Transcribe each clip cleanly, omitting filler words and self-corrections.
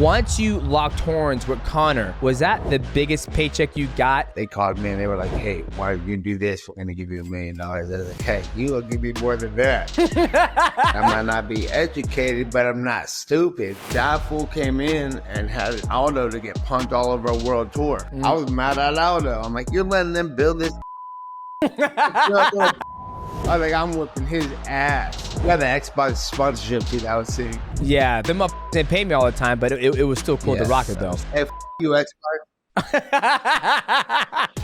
Once you locked horns with Conor, was that the biggest paycheck you got? They called me and they were like, hey, why you do this? We're going to give you $1 million. I was like, hey, you will give me more than that. I might not be educated, but I'm not stupid. That fool came in and had Aldo to get punked all over a world tour. I was mad at Aldo. I'm like, you're letting them build this. I was like, I'm whipping his ass. We got the Xbox sponsorship too. That was sick. Yeah, them didn't pay me all the time, but it was still cool to rock it though. Hey, you Xbox.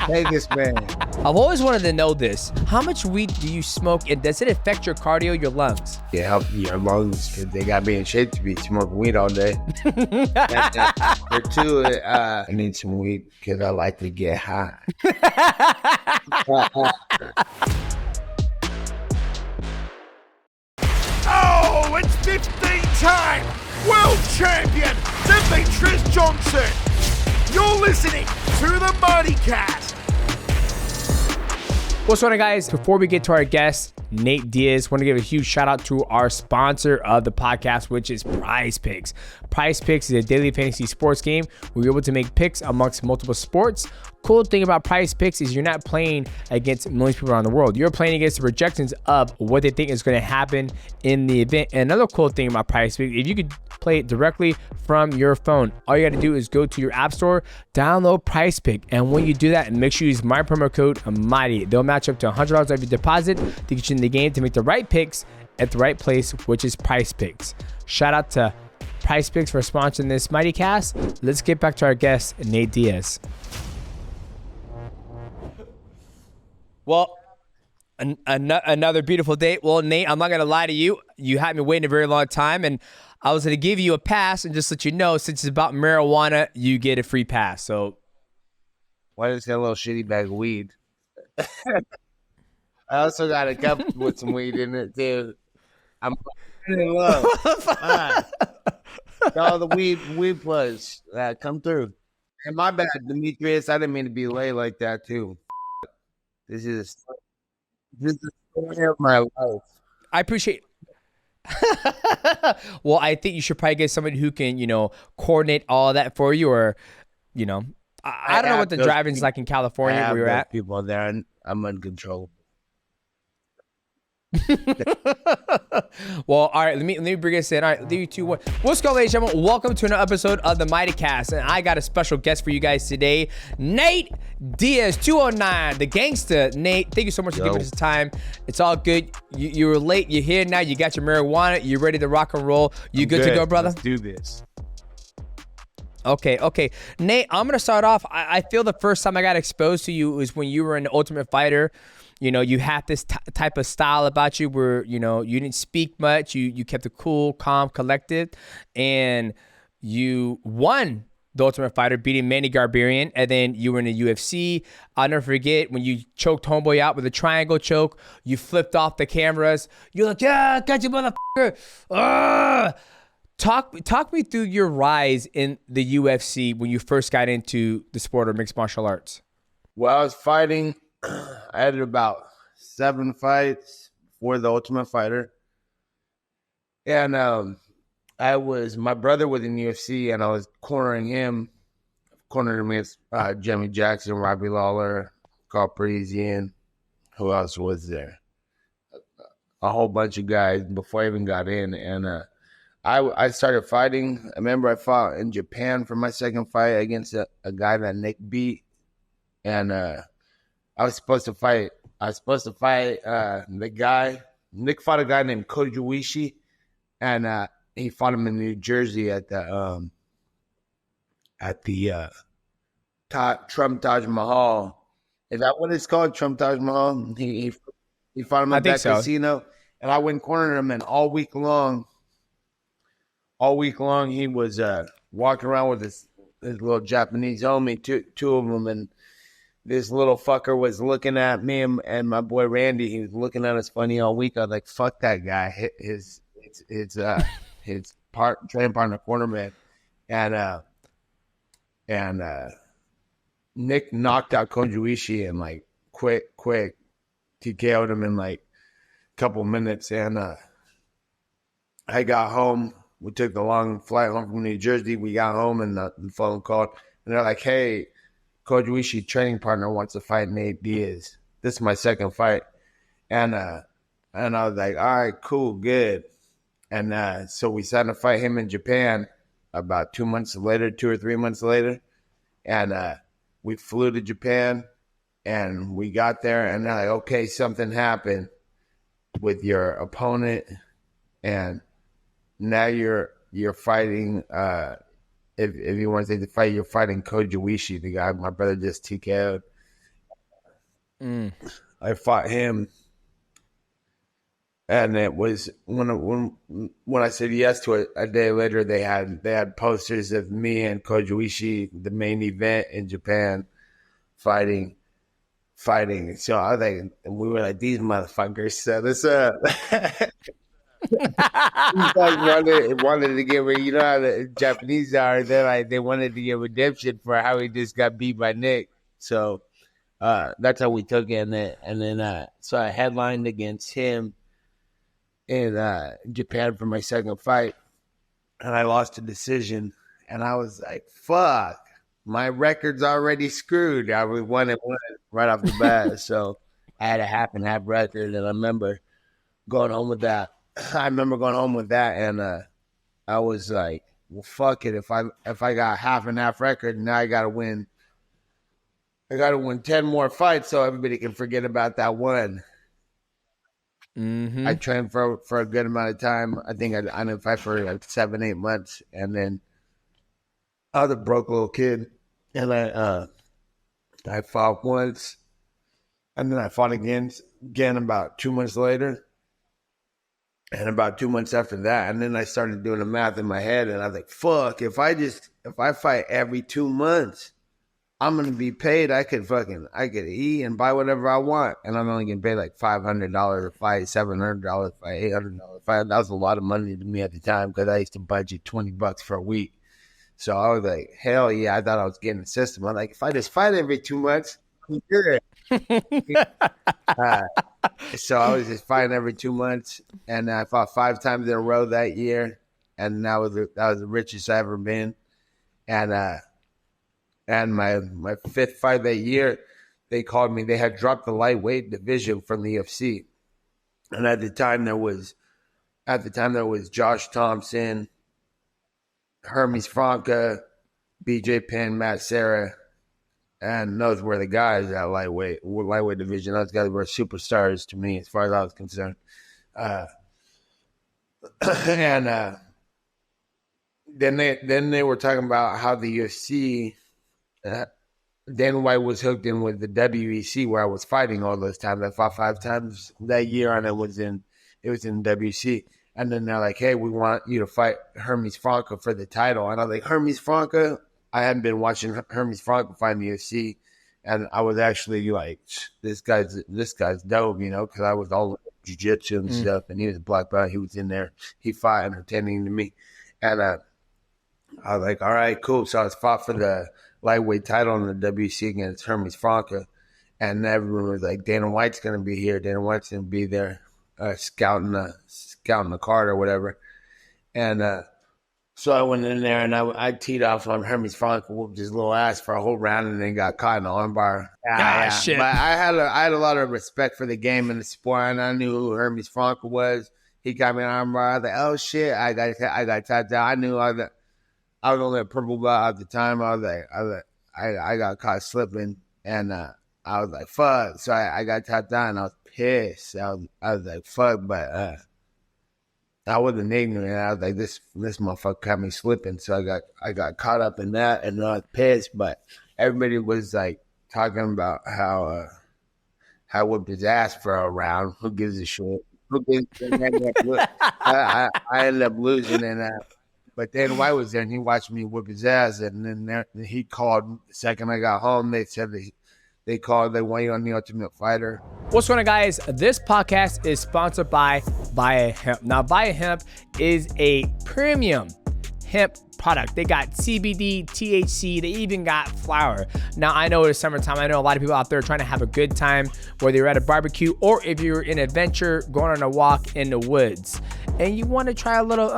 Hey, this man. I've always wanted to know this. How much weed do you smoke, and does it affect your cardio, your lungs? Yeah, help your lungs because they got me in shape to be smoking weed all day. For two, I need some weed because I like to get high. Oh, it's 15-time world champion Demetrious Johnson. You're listening to the MightyCast. What's going on, guys? Before we get to our guest, Nate Diaz, want to give a huge shout out to our sponsor of the podcast, which is PrizePicks. PrizePicks is a daily fantasy sports game where you're able to make picks amongst multiple sports. Cool thing about PrizePicks is you're not playing against millions of people around the world. You're playing against the projections of what they think is going to happen in the event. And another cool thing about PrizePicks, if you could play it directly from your phone, all you got to do is go to your app store, download PrizePicks, and when you do that, make sure you use my promo code MIGHTY. They'll match up to $100 of your deposit to get you in the game to make the right picks at the right place, which is PrizePicks. Shout out to PrizePicks for sponsoring this MightyCast. Let's get back to our guest, Nate Diaz. Well, another beautiful day. Well, Nate, I'm not going to lie to you. You had me waiting a very long time, and I was going to give you a pass and just let you know, since it's about marijuana, you get a free pass. So, why does it a little shitty bag of weed? I also got a cup with some weed in it, too. I'm in love. All the weed plugs come through. And my bad, Demetrious. I didn't mean to be late like that, too. This is the story of my life. I appreciate Well, I think you should probably get somebody who can, coordinate all that for you, or, I don't know what the driving's like in California where you're at. People there, and I'm uncontrollable. Well, all right, let me bring us in. All right, 3, 2, 1. What's going on, ladies and gentlemen? Welcome to another episode of the MightyCast, and I got a special guest for you guys today, Nate Diaz, 209, the gangster. Nate, thank you so much for giving us the time. It's all good. You were late. You're here now. You got your marijuana. You're ready to rock and roll. You good to go, brother? Let's do this. Okay. Nate, I'm going to start off. I feel the first time I got exposed to you was when you were in The Ultimate Fighter. You have this type of style about you where, you didn't speak much. You kept it cool, calm, collected, and you won The Ultimate Fighter, beating Manny Garbarian, and then you were in the UFC. I'll never forget when you choked Homeboy out with a triangle choke. You flipped off the cameras. You're like, yeah, got you, motherfucker. Talk me through your rise in the UFC when you first got into the sport of mixed martial arts. Well, I was fighting. I had about 7 fights for The Ultimate Fighter. And my brother was in UFC, and I was cornering him. Cornered him against Jimmy Jackson, Robbie Lawler, Carl Parisian. Who else was there? A whole bunch of guys before I even got in. And I started fighting. I remember I fought in Japan for my second fight against a guy that Nick beat. And I was supposed to fight the guy. Nick fought a guy named Kojuishi, and he fought him in New Jersey at the Trump Taj Mahal. Is that what it's called? Trump Taj Mahal? He fought him at that casino, and I went cornering him, and all week long he was walking around with his little Japanese homie, two of them, and this little fucker was looking at me and my boy Randy. He was looking at us funny all week. I was like, "Fuck that guy." His training partner, cornerman, and Nick knocked out Kojuishi and like quick TKO'd him in like a couple minutes. And I got home we took the long flight home from New Jersey. We got home and the phone called. And they're like, hey, Kojuishi training partner wants to fight Nate Diaz. This is my second fight. And I was like, all right, cool, good. And so we decided to fight him in Japan about 2 months later, 2 or 3 months later. And we flew to Japan and we got there and they're like, okay, something happened with your opponent and now you're fighting if you want to take the fight, you're fighting Kojuishi, the guy my brother just TKO'd. I fought him. And it was when I said yes to it, a day later they had posters of me and Kojuishi, the main event in Japan, fighting. So I was like, and we were like, these motherfuckers set us up. wanted to give her, you know how the Japanese are, they wanted to get redemption for how he just got beat by Nick. So that's how we took it. And then so I headlined against him in Japan for my second fight, and I lost a decision. And I was like, fuck, my record's already screwed. I was 1-1 right off the bat. So I had a half and half record, and I remember going home with that. And I was like, well, fuck it. If I got half and half record, now I gotta win 10 more fights so everybody can forget about that one. I trained for a good amount of time. I think I didn't fight for like 7-8 months, and then I was a broke little kid, and I fought once, and then I fought again about 2 months later, and about 2 months after that, and then I started doing the math in my head, and I was like, fuck, if I fight every 2 months, I'm going to be paid. I could eat and buy whatever I want. And I'm only getting paid like $500 a fight, $700 a fight, $800 a fight. That was a lot of money to me at the time because I used to budget $20 for a week. So I was like, hell yeah, I thought I was getting the system. I'm like, if I just fight every 2 months, I'm good. So I was just fighting every 2 months. And I fought 5 times in a row that year. And that was the richest I've ever been. And my fifth fight that year, they called me. They had dropped the lightweight division from the UFC, and at the time there was Josh Thompson, Hermes Franca, BJ Penn, Matt Serra, and those were the guys at lightweight division. Those guys were superstars to me as far as I was concerned. Then they were talking about how the UFC. Dana White was hooked in with the WEC where I was fighting all those times. I fought 5 times that year, and it was in WEC. And then they're like, hey, we want you to fight Hermes Franca for the title. And I was like, Hermes Franca? I hadn't been watching Hermes Franca fight in the UFC, and I was actually like, this guy's dope, you know, because I was all jiu-jitsu and stuff, and he was a black belt. He was in there. He fought entertaining to me. And I was like, all right, cool. So I was fought for the lightweight title in the WC against Hermes Franca, and everyone was like, Dana White's going to be here. Dana White's going to be there scouting the card or whatever. And so I went in there, and I teed off on Hermes Franca, whooped his little ass for a whole round, and then got caught in the armbar. Shit. But I had a lot of respect for the game and the sport, and I knew who Hermes Franca was. He got me an armbar. I was like, oh, shit, I got tapped out. I knew I was only a purple belt at the time. I got caught slipping, and I was like, fuck. So I got tapped out, and I was pissed. I was like, fuck, but I wasn't ignorant. I was like, this motherfucker caught me slipping. So I got caught up in that, and I was pissed. But everybody was like talking about how I whipped his ass for a round. Who gives a shit? I ended up losing, and but Dana White was there, and he watched me whip his ass. And then he called the second I got home. They said they want you on The Ultimate Fighter. What's going on, guys? This podcast is sponsored by VIIA Hemp. Now, VIIA Hemp is a premium hemp product. They got CBD, THC, they even got flower. Now, I know it's summertime. I know a lot of people out there trying to have a good time, whether you're at a barbecue or if you're in an adventure, going on a walk in the woods, and you want to try a little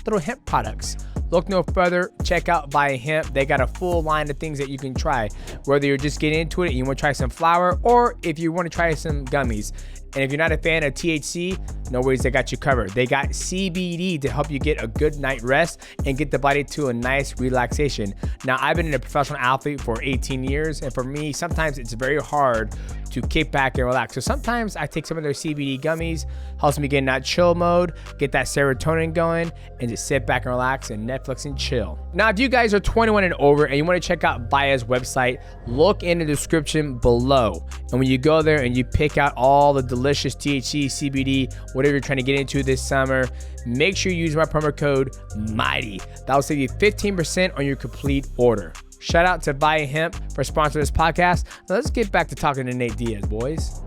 little hemp products. Look no further, check out VIIA Hemp. They got a full line of things that you can try, whether you're just getting into it and you want to try some flower, or if you want to try some gummies. And if you're not a fan of THC, no worries, they got you covered. They got CBD to help you get a good night rest and get the body to a nice relaxation. Now, I've been a professional athlete for 18 years, and for me, sometimes it's very hard to kick back and relax. So sometimes I take some of their CBD gummies, helps me get in that chill mode, get that serotonin going, and just sit back and relax and Netflix and chill. Now, if you guys are 21 and over and you want to check out VIIA's website, look in the description below. And when you go there and you pick out all the delicious THC, CBD, whatever you're trying to get into this summer, make sure you use my promo code MIGHTY. That will save you 15% on your complete order. Shout out to VIIA Hemp for sponsoring this podcast. Now let's get back to talking to Nate Diaz, boys.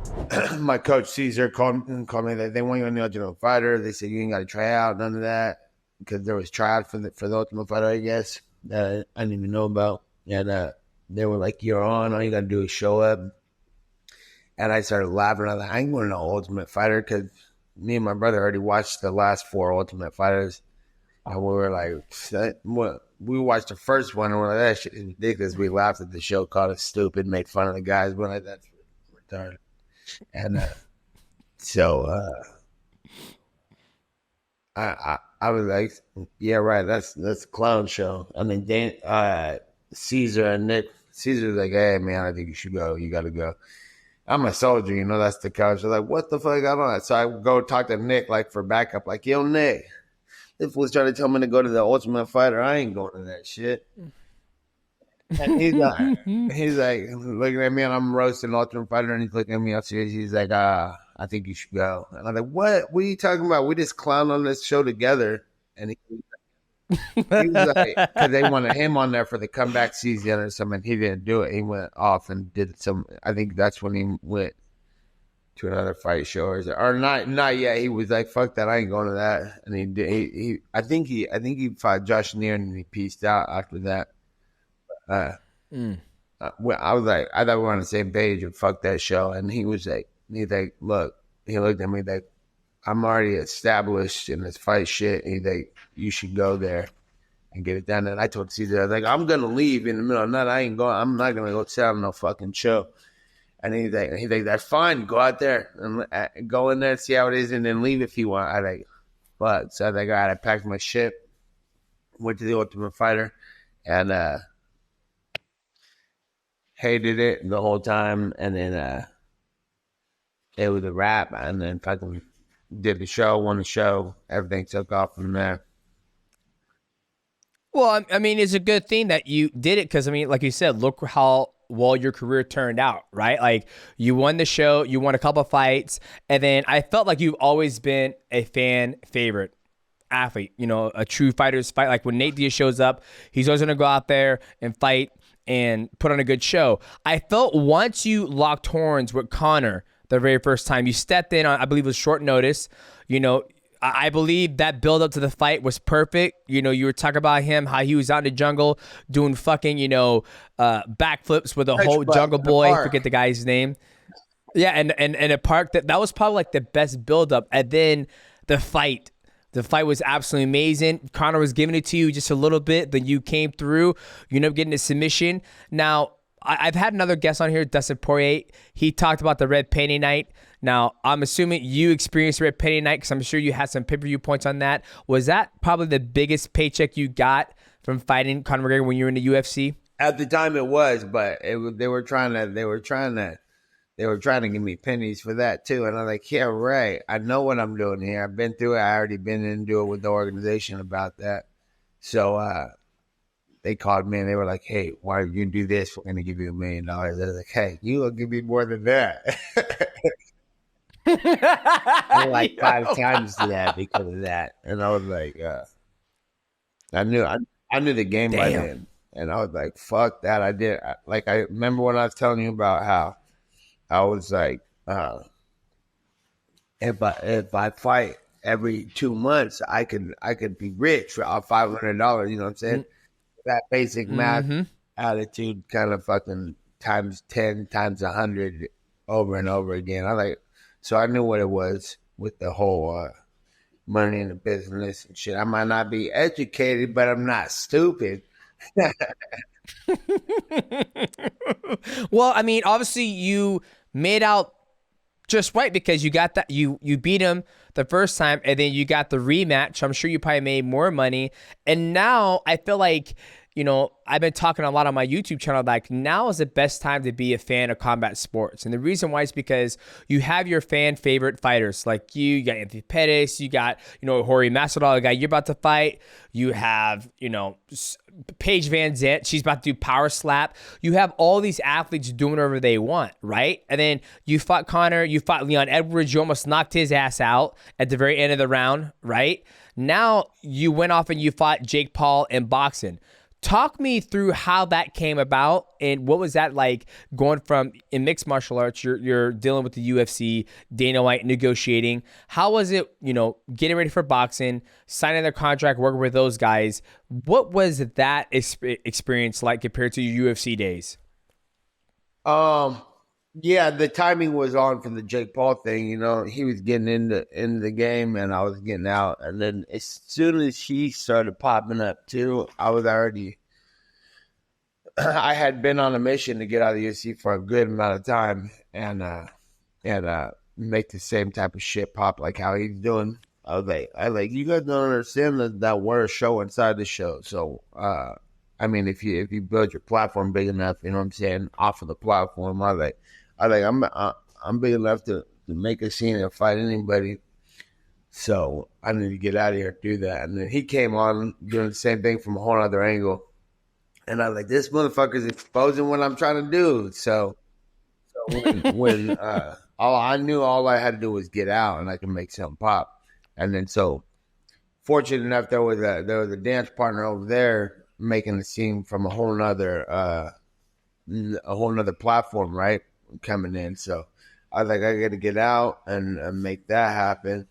My coach Caesar called me that they want you on the Ultimate Fighter. They said you ain't got to try out, none of that, because there was tryout for the Ultimate Fighter, I guess, that I didn't even know about. And they were like, "You're on. All you got to do is show up." And I started laughing. I was like, "I ain't going to no Ultimate Fighter," because me and my brother already watched the last 4 Ultimate Fighters. And we were like, "What?" We watched the first one and we're like, "That shit is ridiculous." We laughed at the show, called us stupid, made fun of the guys. We're like, "That's retarded." And I was like, "Yeah, right. That's a clown show." And then Caesar and Nick, Caesar's like, "Hey, man, I think you should go. You got to go." I'm a soldier, you know, that's the coach. I'm like, "What the fuck?" I don't know. So I go talk to Nick, like, for backup, like, "Yo, Nick, this was trying to tell me to go to the Ultimate Fighter. I ain't going to that shit." And he's like looking at me, and I'm roasting Ultimate Fighter, and he's looking at me up serious. He's like, "I think you should go." And I'm like, What are you talking about? We just clown on this show together." And he was like, because they wanted him on there for the comeback season or something. He didn't do it. He went off and did some. I think that's when he went to another fight show, or not yet. He was like, "Fuck that, I ain't going to that." And he did. I think he fought Josh Neer, and he pieced out after that. Well, I was like, I thought we were on the same page, and fuck that show. And he's like, "Look," he looked at me like, "I'm already established in this fight shit." And he's like, "You should go there and get it done." And I told Caesar, I was like, "I'm gonna leave in the middle of the night. I'm not gonna go sit on no fucking show." And he's like, "That's fine. Go out there and go in there and see how it is, and then leave if you want." I like, fuck. So I was like, all right, I packed my shit, went to the Ultimate Fighter, and hated it the whole time. And then it was a wrap, and then fucking did the show, won the show. Everything took off from there. Well, I mean, it's a good thing that you did it because, I mean, like you said, look how well your career turned out, right? Like, you won the show, you won a couple of fights, and then I felt like you've always been a fan favorite athlete, you know, a true fighter's fight. Like, when Nate Diaz shows up, he's always going to go out there and fight and put on a good show. I felt once you locked horns with Conor the very first time, you stepped in on, I believe it was short notice, you know, I believe that build up to the fight was perfect. You know, you were talking about him, how he was out in the jungle doing fucking, you know, backflips with a whole jungle boy. Forget the guy's name. Yeah, and a park that was probably like the best build up. And then the fight was absolutely amazing. Conor was giving it to you just a little bit. Then you came through. You ended up getting a submission. Now, I've had another guest on here, Dustin Poirier. He talked about the Red Painting Night. Now, I'm assuming you experienced Red Painting Night because I'm sure you had some pay-per-view points on that. Was that probably the biggest paycheck you got from fighting Conor McGregor when you were in the UFC? At the time, it was, but they were trying to give me pennies for that too. And I'm like, yeah, right. I know what I'm doing here. I've been through it. I already been into it with the organization about that. So they called me and they were like, hey, why are you do this? We're going to give you $1 million. I was like, hey, you will give me more than that. And like 5 times that because of that. And I was like, I knew the game by then. And I was like, fuck that. I remember when I was telling you about how I was like, if I fight every 2 months, I could be rich for $500. You know what I'm saying? That basic math attitude kind of fucking times 10 times 100 over and over again. So I knew what it was with the whole money in the business and shit. I might not be educated, but I'm not stupid. Well, I mean, obviously you made out just right because you got that you beat him the first time and then you got the rematch. I'm sure you probably made more money. And now I feel like, you know, I've been talking a lot on my YouTube channel, like now is the best time to be a fan of combat sports. And the reason why is because you have your fan favorite fighters like you got Anthony Pettis, you got, you know, Jorge Masvidal, the guy you're about to fight. You have, you know, Paige Van Zant, she's about to do power slap. You have all these athletes doing whatever they want, right? And then you fought Conor, you fought Leon Edwards, you almost knocked his ass out at the very end of the round, right? Now you went off and you fought Jake Paul in boxing. Talk me through how that came about and what was that like going from in mixed martial arts, you're dealing with the UFC, Dana White negotiating. How was it, you know, getting ready for boxing, signing their contract, working with those guys? What was that experience like compared to your UFC days? Yeah, the timing was on for the Jake Paul thing. You know, he was getting into the game, and I was getting out. And then as soon as he started popping up too, I was already. I had been on a mission to get out of the UFC for a good amount of time, and make the same type of shit pop like how he's doing. I like you guys don't understand that we're a show inside the show. So I mean, if you build your platform big enough, you know what I'm saying, off of the platform, I'm big enough to make a scene and fight anybody. So I need to get out of here and do that. And then he came on doing the same thing from a whole other angle. And I was like, this motherfucker's exposing what I'm trying to do. So when all I had to do was get out and I can make something pop. And then so fortunate enough there was a dance partner over there making the scene from a whole nother platform, right? Coming in. So I was like, I gotta get out and make that happen.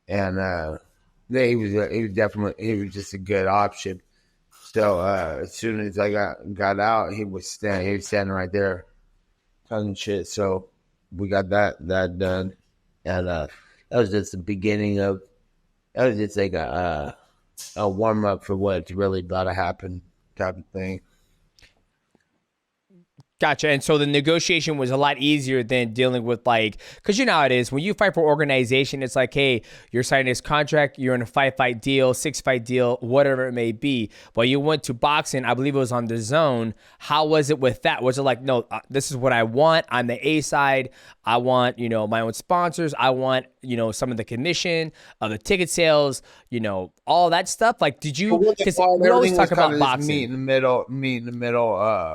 And yeah, he was just a good option. So as soon as I got out, he was standing right there talking shit. So we got that done. And that was just the beginning of that was just like a warm up for what's really about to happen type of thing. Gotcha. And so the negotiation was a lot easier than dealing with like, because you know how it is when you fight for organization, it's like, hey, you're signing this contract, you're in a 5-fight deal, 6-fight deal, whatever it may be. But you went to boxing, I believe it was on the zone. How was it with that? Was it like, no, this is what I want. I'm the A side. I want, you know, my own sponsors. I want, you know, some of the commission of the ticket sales, you know, all that stuff. Like, did you, because we always talk about boxing. Meet in the middle,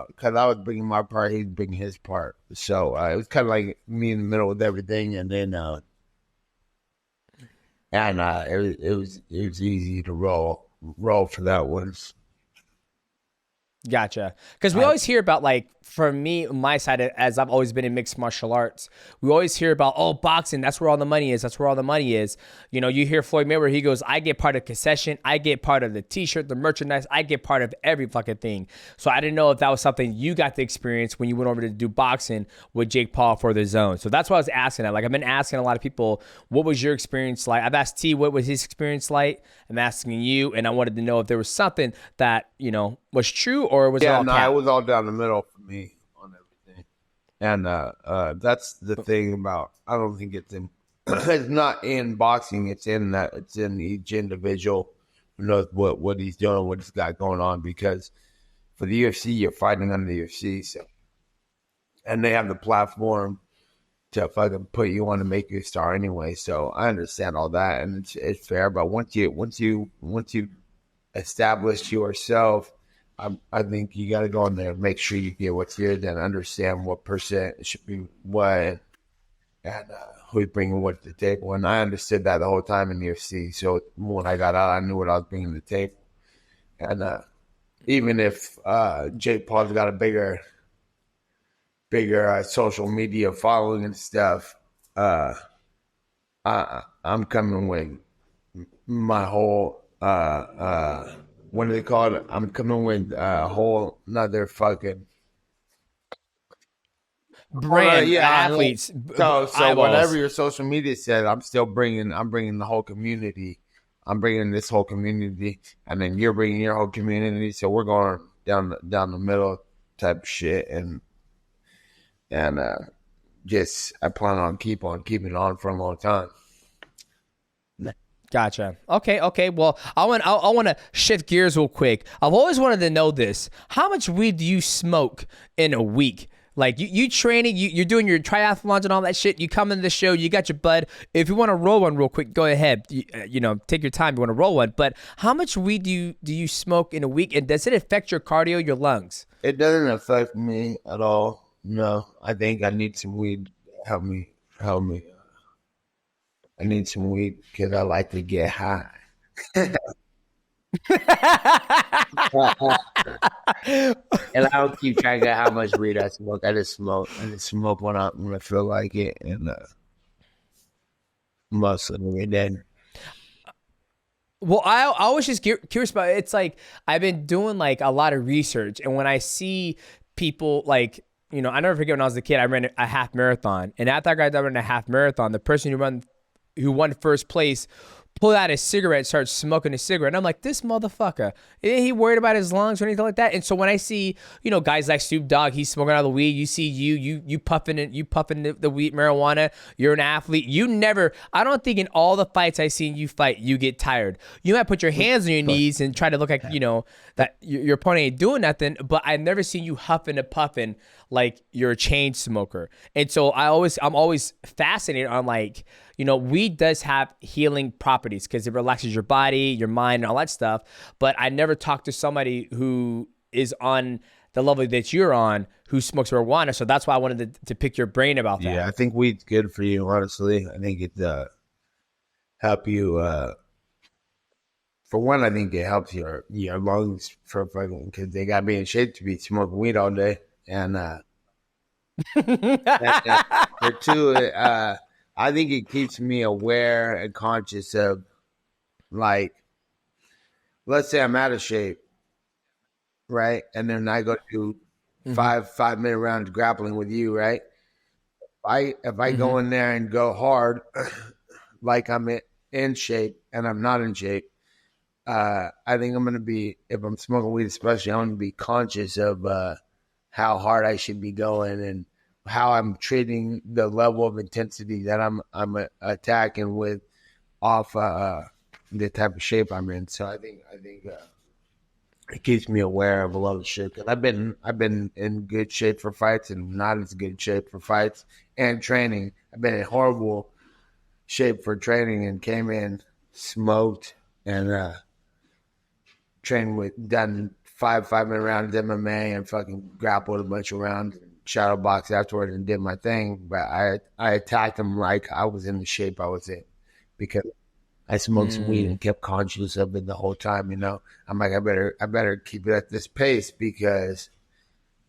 because I was bringing my part, he's bringing his part. So it was kind of like me in the middle with everything. And then, it was easy to roll for that one. Gotcha. Because we always hear about, like, for me, my side, as I've always been in mixed martial arts, we always hear about, oh, boxing, that's where all the money is. That's where all the money is. You know, you hear Floyd Mayweather, he goes, I get part of concession. I get part of the t-shirt, the merchandise. I get part of every fucking thing. So I didn't know if that was something you got to experience when you went over to do boxing with Jake Paul for the zone. So that's why I was asking that. Like, I've been asking a lot of people, what was your experience like? I've asked T, what was his experience like? I'm asking you, and I wanted to know if there was something that, you know, was true or was it all cap? It was all down the middle for me on everything. And that's the thing about, I don't think it's not in boxing, it's in each individual who knows what he's doing, what he's got going on, because for the UFC, you're fighting under the UFC, so, and they have the platform to fucking put you on to make you a star anyway. So I understand all that, and it's fair. But once you establish yourself, I think you got to go in there and make sure you get what's yours and understand what percent should be what and who's bringing what to the table. And I understood that the whole time in the UFC. So when I got out, I knew what I was bringing to the table. And even if Jake Paul's got a bigger social media following and stuff, I'm coming with my whole what do they call it? I'm coming with a whole another fucking brand athletes. So eyeballs. whatever your social media said, I'm bringing the whole community. I'm bringing this whole community, and then you're bringing your whole community. So we're going down the middle type of shit, and just I plan on keeping it on for a long time. Gotcha. Okay. Well, I want to shift gears real quick. I've always wanted to know this. How much weed do you smoke in a week? Like you training, you're doing your triathlons and all that shit. You come into the show, you got your bud. If you want to roll one real quick, go ahead. Take your time. You want to roll one. But how much weed do you smoke in a week? And does it affect your cardio, your lungs? It doesn't affect me at all. No, I think I need some weed to help me. I need some weed because I like to get high. And I don't keep track of how much weed I smoke. I just smoke when I feel like it, and mostly then. Well, I was just curious about it. It's like I've been doing like a lot of research, and when I see people like, I never forget when I was a kid, I ran a half marathon, and after I got done running a half marathon, the person who won first place pulled out his cigarette and started smoking a cigarette. And I'm like, this motherfucker, ain't he worried about his lungs or anything like that? And so when I see, guys like Snoop Dogg, he's smoking out of the weed. You see you puffing the weed marijuana. You're an athlete. I don't think in all the fights I seen you fight, you get tired. You might put your hands on your knees and try to look like, that your opponent ain't doing nothing, but I've never seen you huffing and puffing like you're a chain smoker. And so I'm always fascinated on like, weed does have healing properties because it relaxes your body, your mind, and all that stuff. But I never talked to somebody who is on the level that you're on who smokes marijuana. So that's why I wanted to pick your brain about that. Yeah, I think weed's good for you, honestly. I think it help you. For one, I think it helps your lungs for fucking, because they got to be in shape to be smoking weed all day. And for two, I think it keeps me aware and conscious of, like, let's say I'm out of shape, right? And then I go to 5-minute rounds grappling with you, right? If I go in there and go hard, like I'm in shape and I'm not in shape, I think I'm going to be, if I'm smoking weed especially, I'm going to be conscious of how hard I should be going and how I'm treating the level of intensity that I'm attacking with off the type of shape I'm in. So I think it keeps me aware of a lot of shit. Cause I've been in good shape for fights and not as good shape for fights and training. I've been in horrible shape for training and came in, smoked, and done 5-minute rounds MMA and fucking grappled a bunch of rounds, shadow box afterwards, and did my thing. But I attacked him like I was in the shape I was in because I smoked some weed and kept conscious of it the whole time. I'm like, I better keep it at this pace because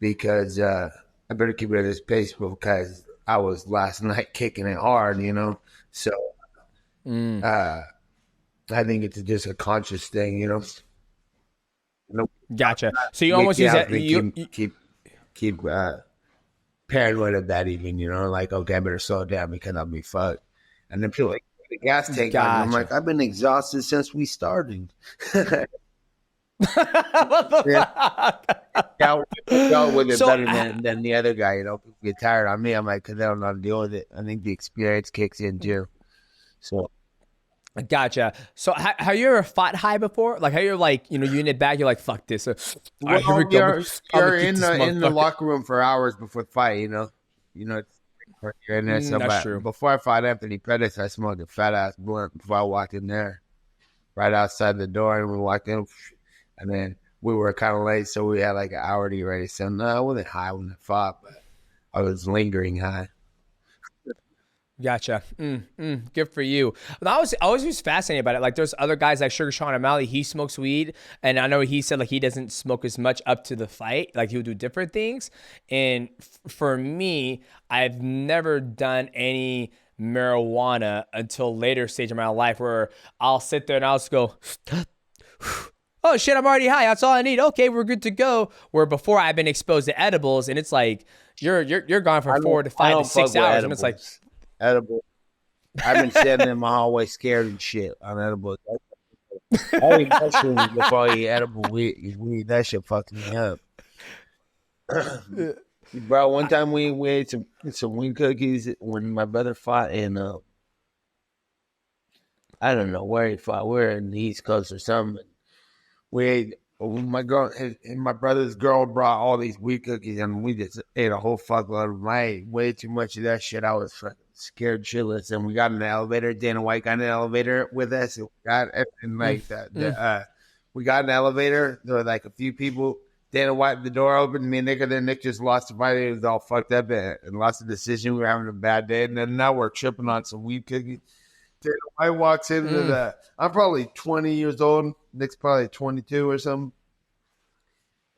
I better keep it at this pace because I was last night kicking it hard. So I think it's just a conscious thing. Gotcha. So you almost use that. Keep paranoid of that, even, like, okay, I better slow down because I'll be fucked. And then people like the gas tank. Gotcha. I'm like, I've been exhausted since we started. What the fuck? Dealt with it better than the other guy. People get tired on me. I'm like, because I don't know how to deal with it. I think the experience kicks in too. So. Gotcha. So have you ever fought high before? Like, how you're like, you in the back, you're like, fuck this. All right, here we go. You're in the locker room for hours before the fight, you're in there. So that's true. Before I fought Anthony Pettis, I smoked a fat ass blunt before I walked in there, right outside the door, and we walked in, and then we were kind of late, so we had like an hour to get ready. So no, I wasn't high when I fought, but I was lingering high. Gotcha. Good for you. I always was fascinated about it. Like, there's other guys like Sugar Sean O'Malley. He smokes weed, and I know he said like he doesn't smoke as much up to the fight. Like, he'll do different things. And for me, I've never done any marijuana until later stage of my life, where I'll sit there and I'll just go oh shit, I'm already high. That's all I need. Okay, we're good to go. Where before I've been exposed to edibles, and it's like you're gone for 4 to 5 to 6 hours, and it's like edible. I've been standing in my hallway scared and shit on edibles. I eat mushrooms before I eat edible weed. That shit fucked me up. Bro, one time we ate some weed cookies when my brother fought in I don't know where he fought. We're in the East Coast or something. We ate my girl and my brother's girl brought all these weed cookies and we just ate a whole fuckload of them. I ate way too much of that shit. I was fucking scared shitless. And we got in the elevator. Dana White got in the elevator with us. And we got in the elevator. There were like a few people. Dana White, the door opened. Me and Nick just lost the fight. It was all fucked up and lost the decision. We were having a bad day. And then now we're tripping on some weed cookies. Dana White walks into the. I'm probably 20 years old. Nick's probably 22 or something.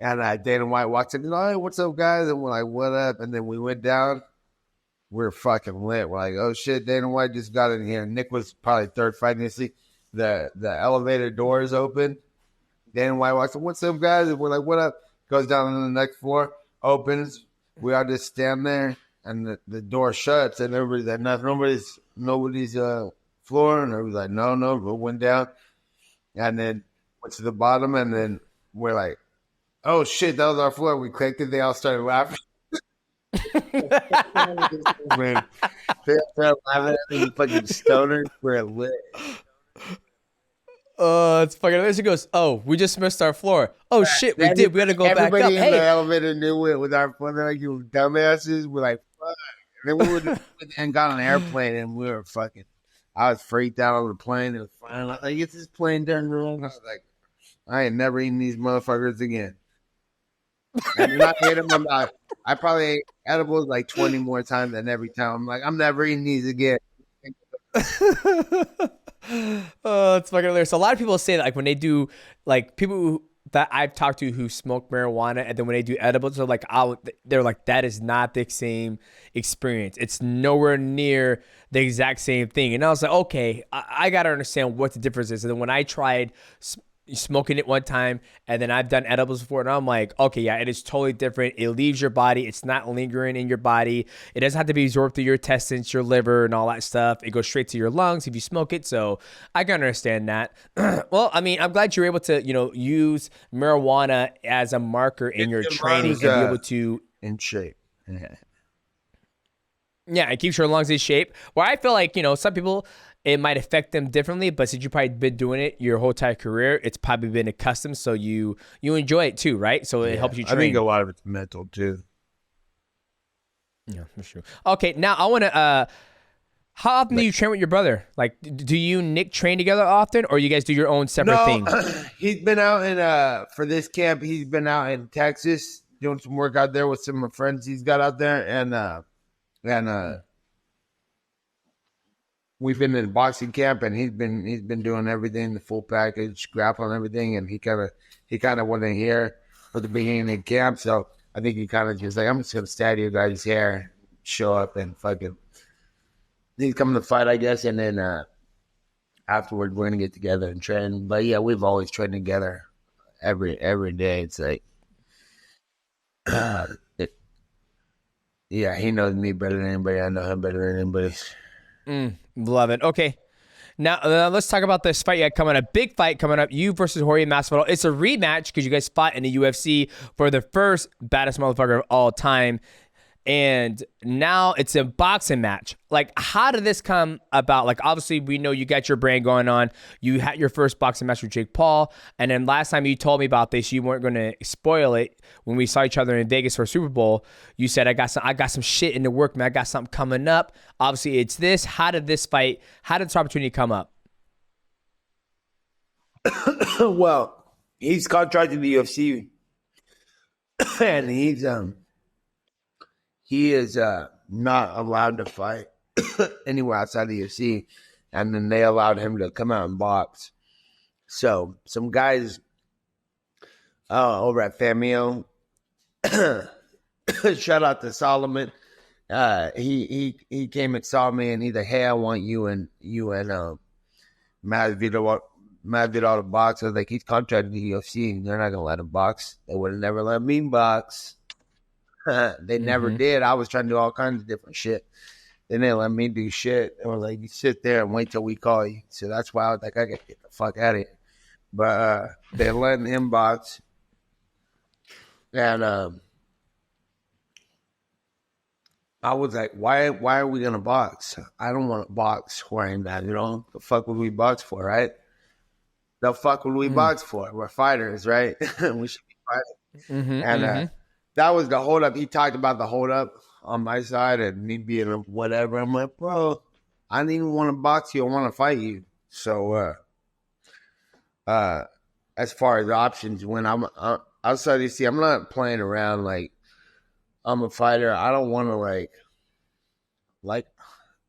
And Dana White walks in. He's like, hey, what's up, guys? And we're like, what up? And then we went down. We're fucking lit. We're like, oh shit, Dana White just got in here. Nick was probably third fighting this week. The elevator doors open. Dana White walks in. What's up, guys? And we're like, what up? Goes down to the next floor. Opens. We all just stand there. And the door shuts. And everybody's like, nobody's floor. And everybody's like, no. We went down. And then went to the bottom. And then we're like, oh shit, that was our floor. We clicked it. They all started laughing. Man, they started laughing at me, fucking stoners. We're lit. It's fucking hilarious. He goes, oh, we just missed our floor. Oh shit, we did. We had to go back up. Everybody in the elevator knew it was our floor. They're like, you dumbasses. We're like, fuck. And then we would and got on an airplane and we were fucking. I was freaked out on the plane. It was fine. I was like, is this plane done wrong? I was like, I ain't never eating these motherfuckers again. And I ate them about. I probably ate edibles like 20 more times than every time. I'm like, I'm never eating these again. Oh, it's fucking hilarious. So a lot of people say that, like, when they do, like, people that I've talked to who smoke marijuana, and then when they do edibles, they're like, that is not the same experience. It's nowhere near the exact same thing. And I was like, okay, I got to understand what the difference is. And then when I tried smoking it one time, and then I've done edibles before, and I'm like, okay, yeah, it is totally different. It leaves your body. It's not lingering in your body. It doesn't have to be absorbed through your intestines, your liver, and all that stuff. It goes straight to your lungs if you smoke it. So I can understand that. Well, I mean, I'm glad you're able to, use marijuana as a marker in your training and be able to in shape. Yeah, it keeps your lungs in shape. Where I feel like, some people, it might affect them differently, but since you've probably been doing it your whole entire career, it's probably been accustomed, so you enjoy it too, right? So it helps you train. I think a lot of it's mental too. Yeah, for sure. Okay, now I want to. How often do you train with your brother? Like, do you and Nick train together often, or you guys do your own separate thing? He's been out in for this camp. He's been out in Texas doing some work out there with some of my friends he's got out there, and we've been in boxing camp, and he's been doing everything, the full package, grappling, everything, and he kind of wasn't here for the beginning of camp, so I think he kind of just like, I'm just gonna stand you guys here, show up, and fucking he's coming to fight, I guess, and then afterward we're gonna get together and train. But yeah, we've always trained together every day. It's like, yeah, he knows me better than anybody. I know him better than anybody. Love it. Okay. Now, let's talk about this fight you got coming up. Big fight coming up. You versus Jorge Masvidal. It's a rematch because you guys fought in the UFC for the first baddest motherfucker of all time. And now it's a boxing match. Like, how did this come about? Like, obviously, we know you got your brand going on. You had your first boxing match with Jake Paul. And then last time you told me about this, you weren't going to spoil it. When we saw each other in Vegas for Super Bowl, you said, I got some shit in the work, man. I got something coming up. Obviously, it's this. How did this opportunity come up? Well, he's contracted the UFC. And he is not allowed to fight anywhere outside the UFC, and then they allowed him to come out and box. So some guys over at Famio, shout out to Solomon. He came and saw me, and he's like, "Hey, I want you and Masvidal Masvidal to box. I was like, he's contracted to the UFC, and they're not gonna let him box. They would have never let me box. They never did. I was trying to do all kinds of different shit. They didn't let me do shit. They were like, you sit there and wait till we call you. So that's why I was like, I gotta get the fuck out of here. But they're letting him box. And I was like, why are we gonna box? I don't want to box where I'm at, The fuck would we box for, right? The fuck would we box for? We're fighters, right? We should be fighting. And that was the hold up. He talked about the hold up on my side and me being a whatever. I'm like, bro, I didn't even want to box you. I want to fight you. So as far as options, when I'm outside DC, I'm not playing around like I'm a fighter. I don't want to like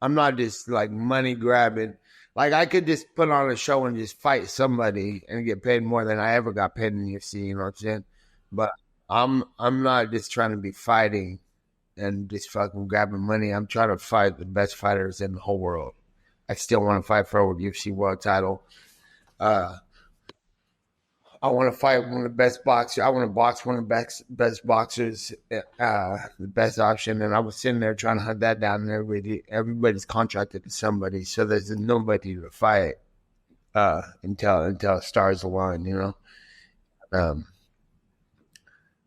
I'm not just like money grabbing. Like I could just put on a show and just fight somebody and get paid more than I ever got paid in the UFC. You know what I'm saying? But I'm not just trying to be fighting and just fucking grabbing money. I'm trying to fight the best fighters in the whole world. I still want to fight for a UFC world title. I want to fight one of the best boxers. I want to box one of the best boxers, the best option. And I was sitting there trying to hunt that down. And everybody's contracted to somebody, so there's nobody to fight until stars align,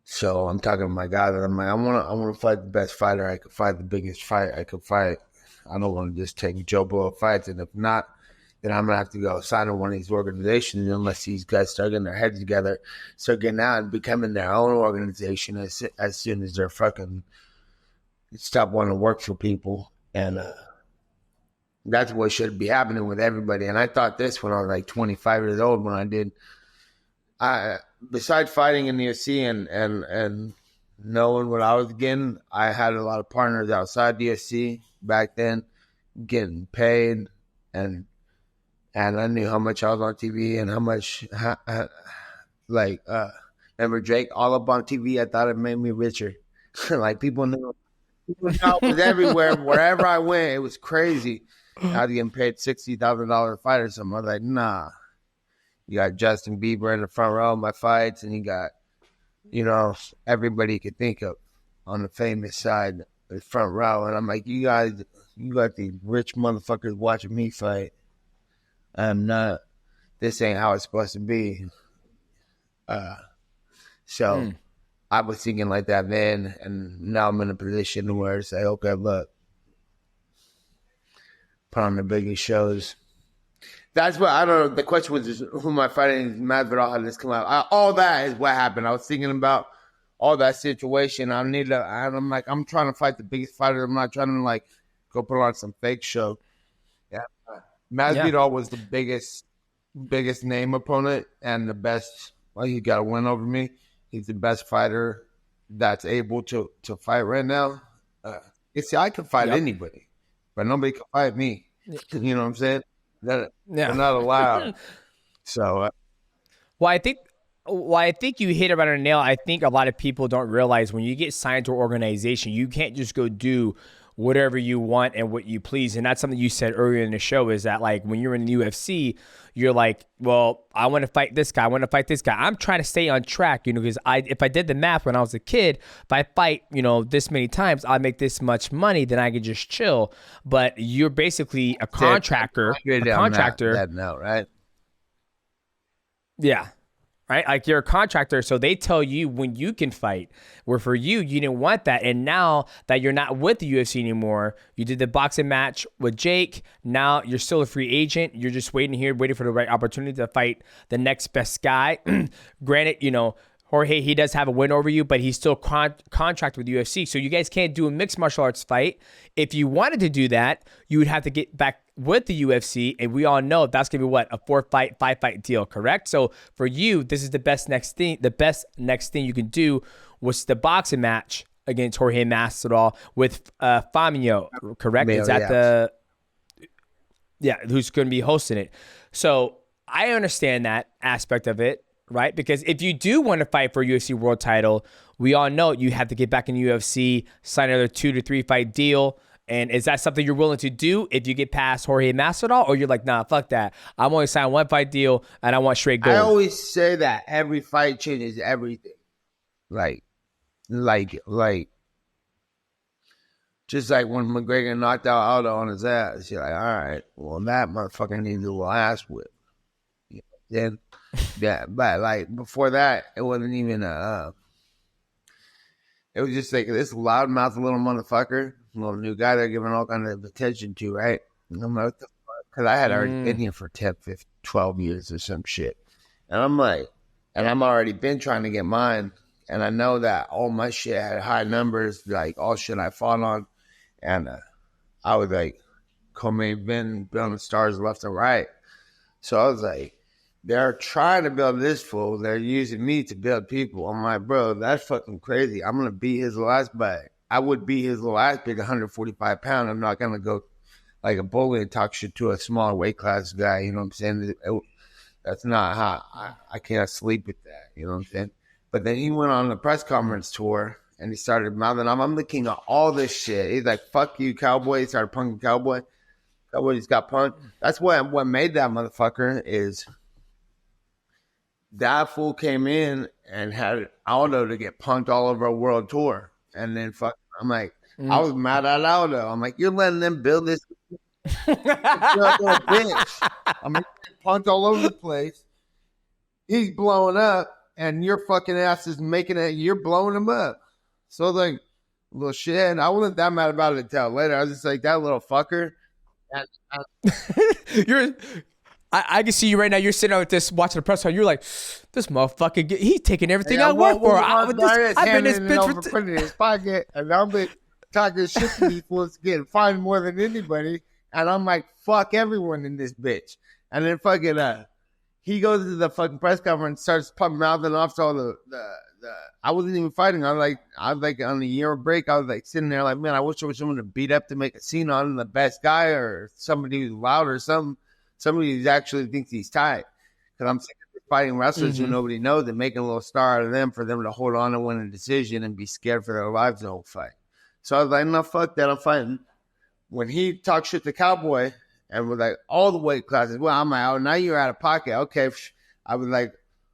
So I'm talking to my guy that I'm like, I want to fight the best fighter. I could fight the biggest fight I could fight. I don't want to just take Joe Blow fights, and if not, then I'm going to have to go sign in one of these organizations unless these guys start getting their heads together, start getting out and becoming their own organization as soon as they're fucking stop wanting to work for people. And that's what should be happening with everybody. And I thought this when I was like 25 years old when I did. Besides fighting in the UFC and knowing what I was getting, I had a lot of partners outside the UFC back then getting paid and I knew how much I was on TV and how much, remember Drake, all up on TV, I thought it made me richer. Like people knew I was everywhere, wherever I went, it was crazy. I was getting paid $60,000 a fight or something. I was like, nah. You got Justin Bieber in the front row of my fights, and you got, everybody you could think of on the famous side, the front row. And I'm like, you got these rich motherfuckers watching me fight. I'm not. This ain't how it's supposed to be. So I was thinking like that then, and now I'm in a position where I say, okay, look, put on the biggest shows. That's what I don't know. The question was just who am I fighting? Masvidal, how did this come out? All that is what happened. I was thinking about all that situation. I'm trying to fight the biggest fighter. I'm not trying to go put on some fake show. Yeah. Masvidal was the biggest name opponent and the best. Well, he got a win over me. He's the best fighter that's able to fight right now. You see, I can fight anybody, but nobody can fight me. You know what I'm saying? They're not allowed. So, I think you hit it right on the nail. I think a lot of people don't realize when you get signed to an organization, you can't just go do whatever you want and what you please. And that's something you said earlier in the show is that when you're in the UFC, you're like, well, I want to fight this guy. I want to fight this guy. I'm trying to stay on track, because if I did the math when I was a kid, if I fight, this many times, I make this much money, then I could just chill. But you're basically a contractor. That note, right? Yeah. Right? Like you're a contractor, so they tell you when you can fight. Where for you, you didn't want that. And now that you're not with the UFC anymore, you did the boxing match with Jake. Now you're still a free agent. You're just waiting for the right opportunity to fight the next best guy. Granted, Jorge, he does have a win over you, but he's still contracted with UFC. So you guys can't do a mixed martial arts fight. If you wanted to do that, you would have to get back with the UFC, and we all know that's gonna be a 4-fight, 5-fight deal, correct? So for you, this is the best next thing you can do was the boxing match against Jorge Masvidal with Famio, correct? Is that who's gonna be hosting it? So I understand that aspect of it, right? Because if you do want to fight for a UFC world title, we all know you have to get back in UFC, sign another 2 to 3 fight deal. And is that something you're willing to do if you get past Jorge Masvidal, or you're like, nah, fuck that. I'm only signing one fight deal and I want straight gold? I always say that every fight changes everything. Like, just like when McGregor knocked out Aldo on his ass, you're like, all right, well, that motherfucker needs a little ass whip. Then, yeah, but like before that, it wasn't even it was just like this loudmouth little motherfucker, little new guy they're giving all kind of attention to, right? And I'm like, what the fuck? Because I had already been here for 10, 15, 12 years or some shit. And I'm like, and I'm already been trying to get mine. And I know that all my shit had high numbers, like all shit I fought on. And I was like, co-main event, building stars left and right. So I was like, they're trying to build this fool. They're using me to build people. I'm like, bro, that's fucking crazy. I'm going to beat his little ass, but I would beat his little ass big, 145 pounds. I'm not going to go like a bully and talk shit to a small weight class guy. You know what I'm saying? That's not how I can't sleep with that. You know what I'm saying? But then he went on the press conference tour and he started mouthing, I'm the king of all this shit. He's like, fuck you, Cowboy. He started punking Cowboy. Cowboy just got punked. That's what made that motherfucker is that fool came in and had Aldo to get punked all over a world tour. And then I'm like, I was mad at Aldo. I'm like, you're letting them build this. You're like a bitch. I'm like, punked all over the place. He's blowing up, and your fucking ass is making it. You're blowing him up. So like, little shit. And I wasn't that mad about it until later. I was just like, that little fucker. I can see you right now. You're sitting out with this, watching the press conference. You're like, this motherfucker, he's taking everything I work for. I've been this bitch for putting in his pocket, and I'm like talking shit to these fools, getting fined more than anybody. And I'm like, fuck everyone in this bitch. And then fucking he goes to the fucking press conference, starts mouthing off to all the I wasn't even fighting. I was like on a year break. I was like sitting there like, man, I wish there was someone to beat up to make a scene on the best guy or somebody who's loud or somebody who actually thinks he's tight. Because I'm sick of fighting wrestlers who nobody knows and making a little star out of them for them to hold on and win a decision and be scared for their lives the whole fight. So I was like, no, fuck that. I'm fighting. When he talked shit to Cowboy and was like, all the weight classes, well, I'm like, oh, now you're out of pocket. Okay. I was like,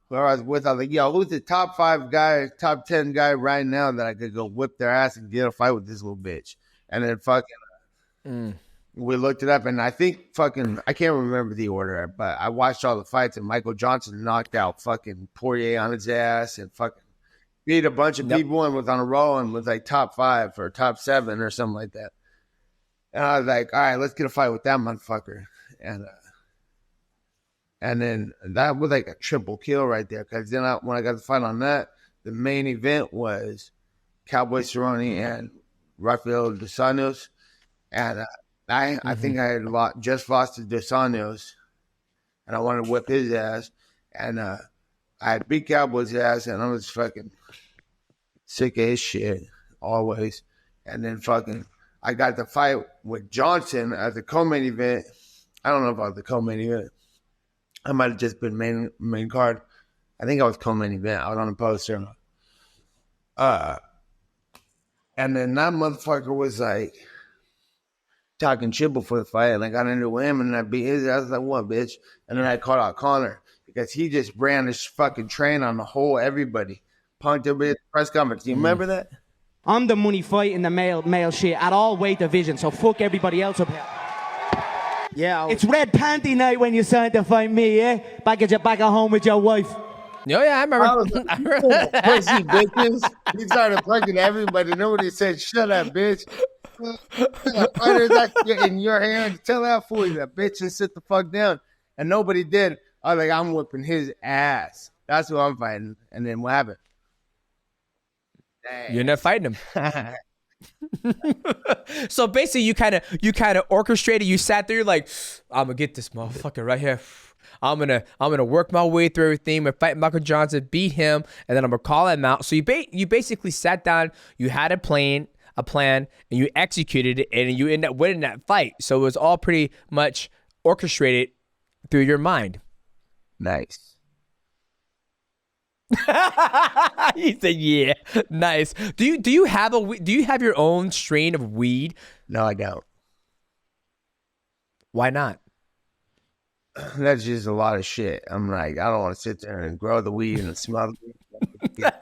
whoever I was with, I was like, yo, who's the top 5 guy, top 10 guy right now that I could go whip their ass and get a fight with this little bitch? And then fucking we looked it up, and I think fucking, I can't remember the order, but I watched all the fights, and Michael Johnson knocked out fucking Poirier on his ass and fucking beat a bunch of people and was on a roll and was like top 5 or top 7 or something like that. And I was like, all right, let's get a fight with that motherfucker. And then that was like a triple kill right there, because then when I got the fight on that, the main event was Cowboy Cerrone and Rafael dos Anjos, and I think I had just lost to dos Anjos, and I wanted to whip his ass, and I had beat Cowboy's ass, and I was fucking sick of his shit always. And then fucking I got the fight with Johnson at the co-main event. I don't know about the co-main event. I might have just been main card. I think I was co-main event. I was on the poster. And then that motherfucker was like talking shit before the fight, and I got into him, and I beat his ass. I was like, what, bitch? And then I called out Conor because he just ran this fucking train on the whole everybody. Punked everybody at the press conference. Do you remember that? I'm the money fight in the male shit at all weight divisions, so fuck everybody else up here. Yeah. It's red panty night when you signed to fight me, yeah? Back at home with your wife. Oh, yeah, I remember. Pussy bitches. He started plugging everybody. Nobody said, shut up, bitch. In your hands, tell that fool he's a bitch and sit the fuck down. And nobody did. I was like, I'm whipping his ass. That's who I'm fighting. And then what happened? Dang. You're not fighting him. So basically, you kind of orchestrated. You sat there, you're like, I'm gonna get this motherfucker right here. I'm gonna work my way through everything. I'm gonna fight Michael Johnson, beat him, and then I'm gonna call him out. So you basically sat down. You had a plan, and you executed it, and you ended up winning that fight. So it was all pretty much orchestrated through your mind. Nice. He said, "Yeah, nice." Do you have your own strain of weed? No, I don't. Why not? That's just a lot of shit. I'm like, I don't want to sit there and grow the weed and smell it.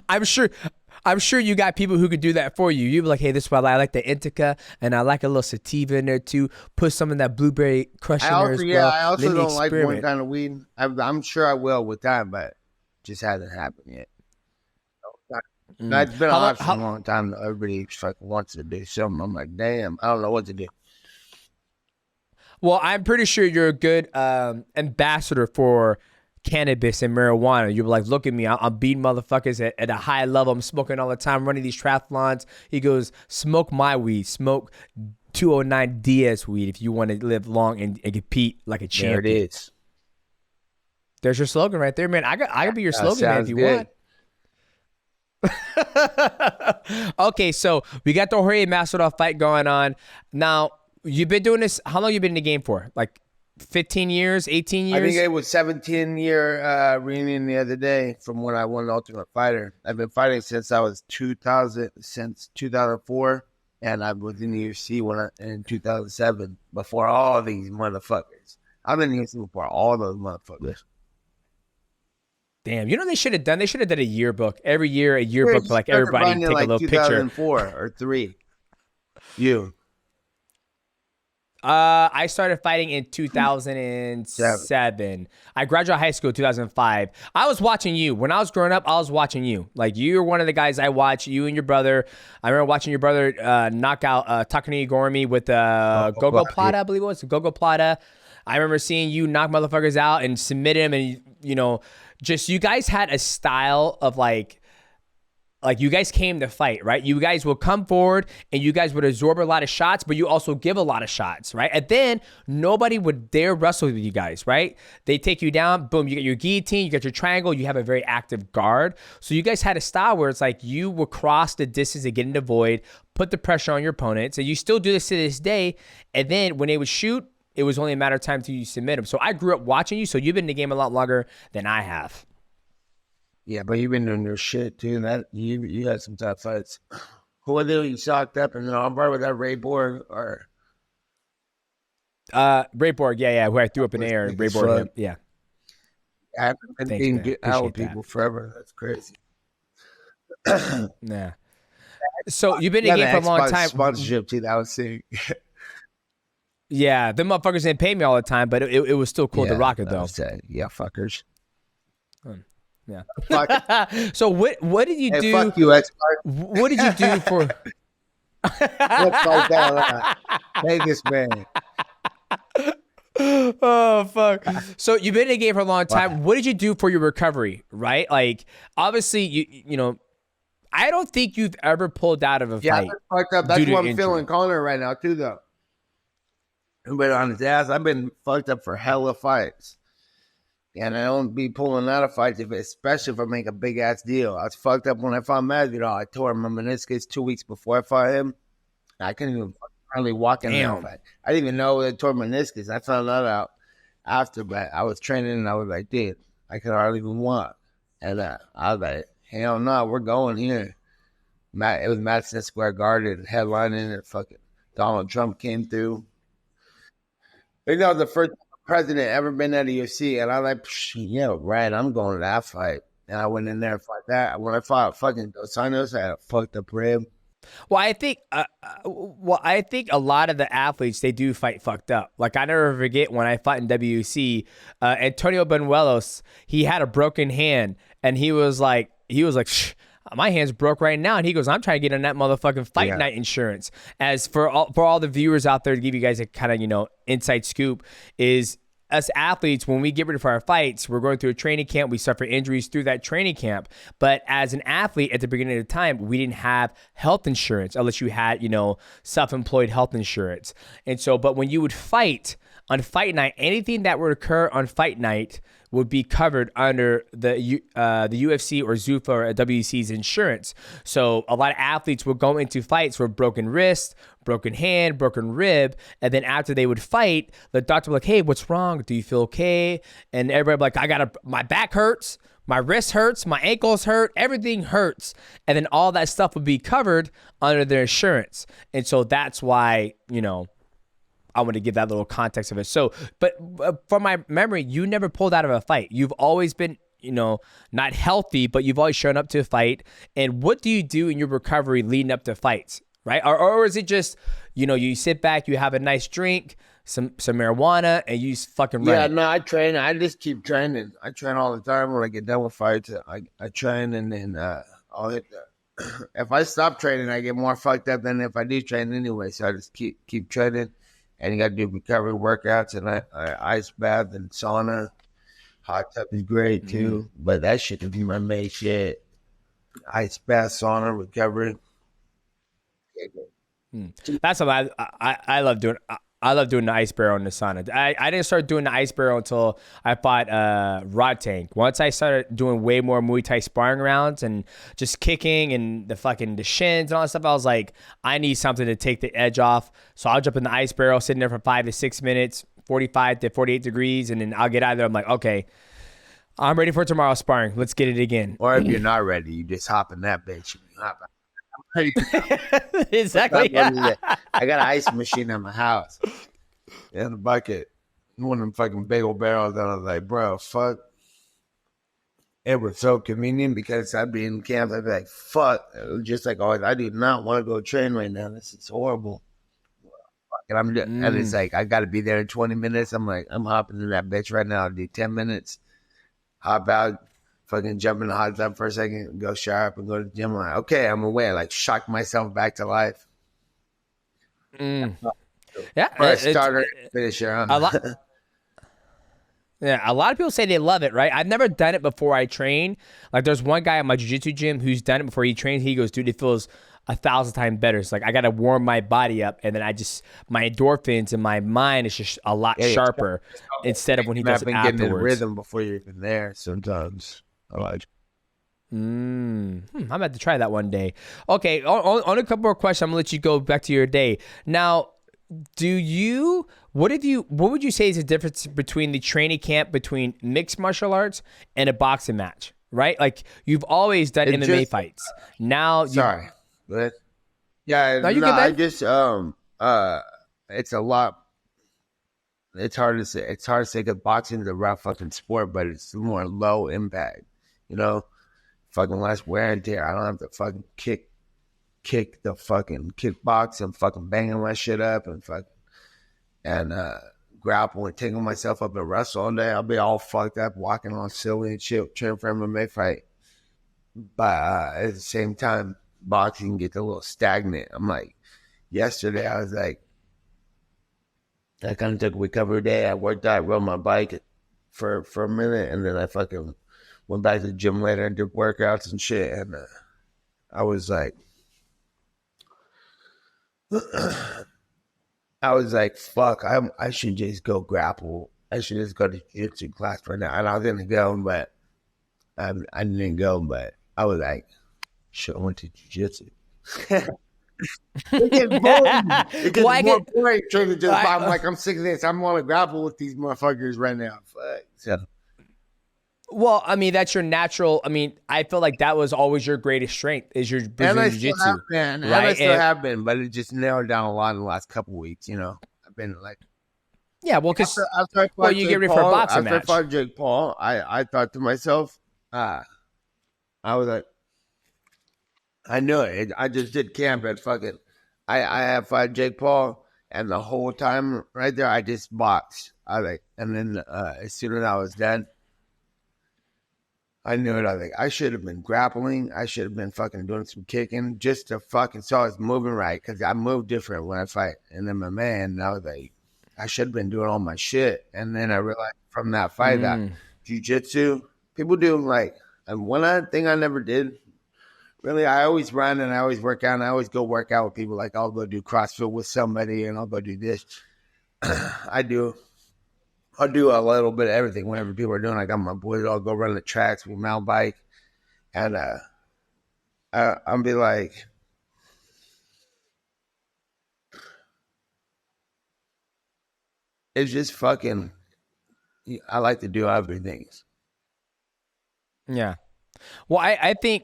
I'm sure you got people who could do that for you. You'd be like, hey, this is what I like, the indica, and I like a little sativa in there too. Put some of that blueberry crush in there as well. I also don't like one kind of weed. I'm sure I will with time, but just hasn't happened yet. It's been on for a long time. Everybody fucking wants to do something. I'm like, damn, I don't know what to do. Well, I'm pretty sure you're a good ambassador for cannabis and marijuana. You're like, look at me, I'm beating motherfuckers at a high level. I'm smoking all the time, running these triathlons. He goes, smoke my weed, smoke 209 Diaz weed if you want to live long and compete like a champion. There it is. There's your slogan right there, man. I could be your slogan, man, if you want. Okay, so we got the Jorge Masvidal fight going on. Now, you've been doing this, how long you been in the game for? Like 15 years, 18 years? I think it was 17-year reunion the other day from when I won the Ultimate Fighter. I've been fighting since I was 2004, and I was in the UFC in 2007 before all these motherfuckers. I've been in the UFC before all those motherfuckers. Damn, you know they should have done? They should have done a yearbook. Every year, a yearbook for like everybody take like a little 2004 picture. or 3. You. I started fighting in 2007. I graduated high school in 2005. I was watching you. When I was growing up, I was watching you. Like, you were one of the guys I watched, you and your brother. I remember watching your brother knock out Takani Gormy with Gogo Plata, I believe it was. Gogo Plata. I remember seeing you knock motherfuckers out and submit him. And, you know, just you guys had a style of like you guys came to fight, right? You guys will come forward and you guys would absorb a lot of shots, but you also give a lot of shots, right? And then nobody would dare wrestle with you guys, right? They take you down, boom, you get your guillotine, you get your triangle, you have a very active guard. So you guys had a style where it's like you will cross the distance and get into void, put the pressure on your opponent. So you still do this to this day. And then when they would shoot, it was only a matter of time till you submit them. So I grew up watching you, so you've been in the game a lot longer than I have. Yeah, but you've been doing your shit too. That you had some tough fights. Who are they you shocked up in the armbar with that Ray Borg or Ray Borg, yeah, who I threw up in the air. Ray Borg, yeah. I've been being out with people forever. That's crazy. Yeah. So you've been in the game for a long time. Sponsorship too. That was sick. Yeah, the motherfuckers didn't pay me all the time, but it was still cool to rock it though. Yeah, fuckers. Yeah. So what did you do? Fuck you, what did you do for? Hey, this man. Oh fuck! So you've been in the game for a long time. Wow. What did you do for your recovery? Right, like obviously you know, I don't think you've ever pulled out of a fight. Fucked up. That's what I'm feeling Conor right now too, though. But on his ass, I've been fucked up for hella fights. And I don't be pulling out of fights, especially if I make a big-ass deal. I was fucked up when I fought Masvidal. I tore my meniscus 2 weeks before I fought him. I couldn't even hardly walk in that fight. I didn't even know I tore my meniscus. I found that out after, but I was training, and I was like, dude, I could hardly even walk. And I was like, hell no, we're going here. It was Madison Square Garden, headlining, and fucking Donald Trump came through. I think that was the first president ever been at the UFC, and I'm like, yeah, right, I'm going to that fight. And I went in there and fought that. When I fought fucking Dos Anjos, I had a fucked up rib. Well, I think a lot of the athletes, they do fight fucked up. Like, I never forget when I fought in WC, Antonio Benuelos, he had a broken hand, and he was like, shh, my hand's broke right now. And he goes, I'm trying to get on that motherfucking fight night insurance. As for all the viewers out there, to give you guys a kind of, you know, inside scoop, is us athletes, when we get ready for our fights, we're going through a training camp. We suffer injuries through that training camp. But as an athlete at the beginning of the time, we didn't have health insurance unless you had, you know, self-employed health insurance. And so, but when you would fight on fight night, anything that would occur on fight night would be covered under the UFC or Zuffa or WC's insurance. So a lot of athletes would go into fights with broken wrist, broken hand, broken rib, and then after they would fight, the doctor would be like, hey, what's wrong? Do you feel okay? And everybody would be like, my back hurts, my wrist hurts, my ankles hurt, everything hurts. And then all that stuff would be covered under their insurance. And so that's why, I want to give that little context of it. So, but from my memory, you never pulled out of a fight. You've always been, not healthy, but you've always shown up to a fight. And what do you do in your recovery leading up to fights, right? Or is it just, you sit back, you have a nice drink, some marijuana, and you just fucking run? Yeah, no, I train. I just keep training. I train all the time. When I get done with fights, I train, and then I'll hit the... If I stop training, I get more fucked up than if I do train anyway. So I just keep training. And you got to do recovery workouts, and I ice bath and sauna. Hot tub is great too, but that shit would be my main shit. Ice bath, sauna, recovery. That's what I love doing. I love doing the ice barrel in the sauna. I didn't start doing the ice barrel until I fought Rod Tank. Once I started doing way more Muay Thai sparring rounds and just kicking and the shins and all that stuff, I was like, I need something to take the edge off. So I'll jump in the ice barrel, sitting there for 5 to 6 minutes, 45 to 48 degrees, and then I'll get out of there. I'm like, okay, I'm ready for tomorrow's sparring. Let's get it again. Or if you're not ready, you just hop in that bitch. Exactly. Yeah. I got an ice machine in my house. In the bucket. One of them fucking big old barrels. And I was like, bro, fuck. It was so convenient because I'd be in camp. I'd be like, fuck. It was just like always. I do not want to go train right now. This is horrible. And and it's like, I got to be there in 20 minutes. I'm like, I'm hopping in that bitch right now. I'll do 10 minutes. Hop out. Fucking jump in the hot tub for a second, go shower up and go to the gym. I'm like, okay, I'm away. I like shock myself back to life. Yeah. Starter, finisher. Yeah, a lot of people say they love it, right? I've never done it before I train. Like, there's one guy at my jiu-jitsu gym who's done it before he trains. He goes, dude, it feels 1,000 times better. It's like I got to warm my body up, and then my endorphins and my mind is just a lot sharper instead of when he does it afterwards. Getting in rhythm before you're even there sometimes. I like. I'm about to try that one day. Okay, on a couple more questions, I'm gonna let you go back to your day. Now, what would you say is the difference between the training camp between mixed martial arts and a boxing match? Right, like you've always done MMA fights. Now, sorry, but yeah, no, you good, I just it's a lot. It's hard to say. It's hard to say because boxing is a rough fucking sport, but it's more low impact. Fucking less wear and tear. I don't have to fucking kick the fucking kickbox and fucking banging my shit up and grapple and tangle myself up and wrestle all day. I'll be all fucked up, walking all silly and shit, training for MMA fight. But at the same time, boxing gets a little stagnant. I'm like, yesterday I was like, I kind of took a recovery day. I worked out, rode my bike for a minute, and then I fucking went back to the gym later and did workouts and shit. And I was like, fuck, I should just go grapple. I should just go to jiu-jitsu class right now. And I was gonna go, but I didn't go. But I was like, should have went to jiu-jitsu. It gets boring. It gets more boring trying to just. I'm like, I'm sick of this. I want to grapple with these motherfuckers right now. Fuck. So. Well, I mean, that's your natural. I mean, I feel like that was always your greatest strength is your Brazilian jiu-jitsu. And I still have been, but it just narrowed down a lot in the last couple of weeks. I've been like, yeah, well, because you get ready for a boxing match. After I fought Jake Paul, I thought to myself, I was like, I knew it. I just did camp at fucking. I have fought Jake Paul, and the whole time right there, I just boxed. And then as soon as I was done. I knew it. I was like, I should have been grappling. I should have been fucking doing some kicking just to fucking so I was moving right because I move different when I fight in MMA. And I was like, I should have been doing all my shit. And then I realized from that fight that jiu-jitsu, people do like, and one thing I never did, really, I always run and I always work out and I always go work out with people. Like I'll go do CrossFit with somebody and I'll go do this. I'll do a little bit of everything whenever people are doing. I got my boys. I'll go run the tracks. We mountain bike, and I'll be like, it's just fucking. I like to do everything. Yeah. Well, I think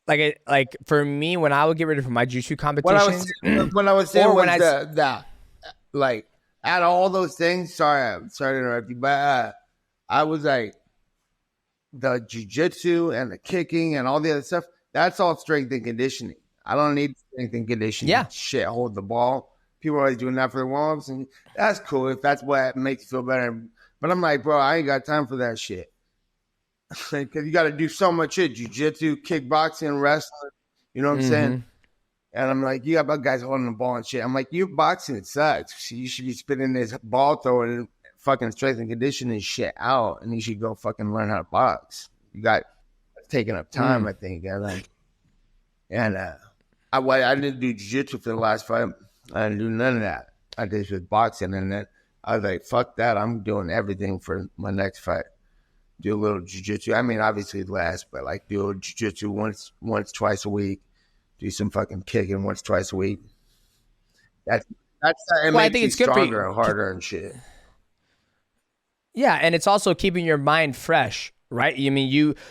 like for me, when I would get ready for my jiu-jitsu competitions, what I was saying was when the like out of all those things. Sorry to interrupt you, but I was like the jiu-jitsu and the kicking and all the other stuff. That's all strength and conditioning. I don't need strength and conditioning. Yeah. Shit, hold the ball. People are always doing that for the warm-ups, and that's cool if that's what makes you feel better. But I'm like, bro, I ain't got time for that shit. Because you got to do so much shit. Jiu-jitsu, kickboxing, wrestling. You know what I'm saying? And I'm like, you got about guys holding the ball and shit. I'm like, you boxing, it sucks. You should be spitting this ball throwing fucking strength and conditioning shit out, and you should go fucking learn how to box. You got taking up time, I think. I didn't do jiu-jitsu for the last fight. I didn't do none of that. I did just boxing, and then I was like, fuck that. I'm doing everything for my next fight. Do a little jiu-jitsu. I mean, obviously less, but like do a jiu-jitsu once, twice a week. Do some fucking kicking once, twice a week. It makes you stronger and harder and shit. Yeah, and it's also keeping your mind fresh, right? I mean,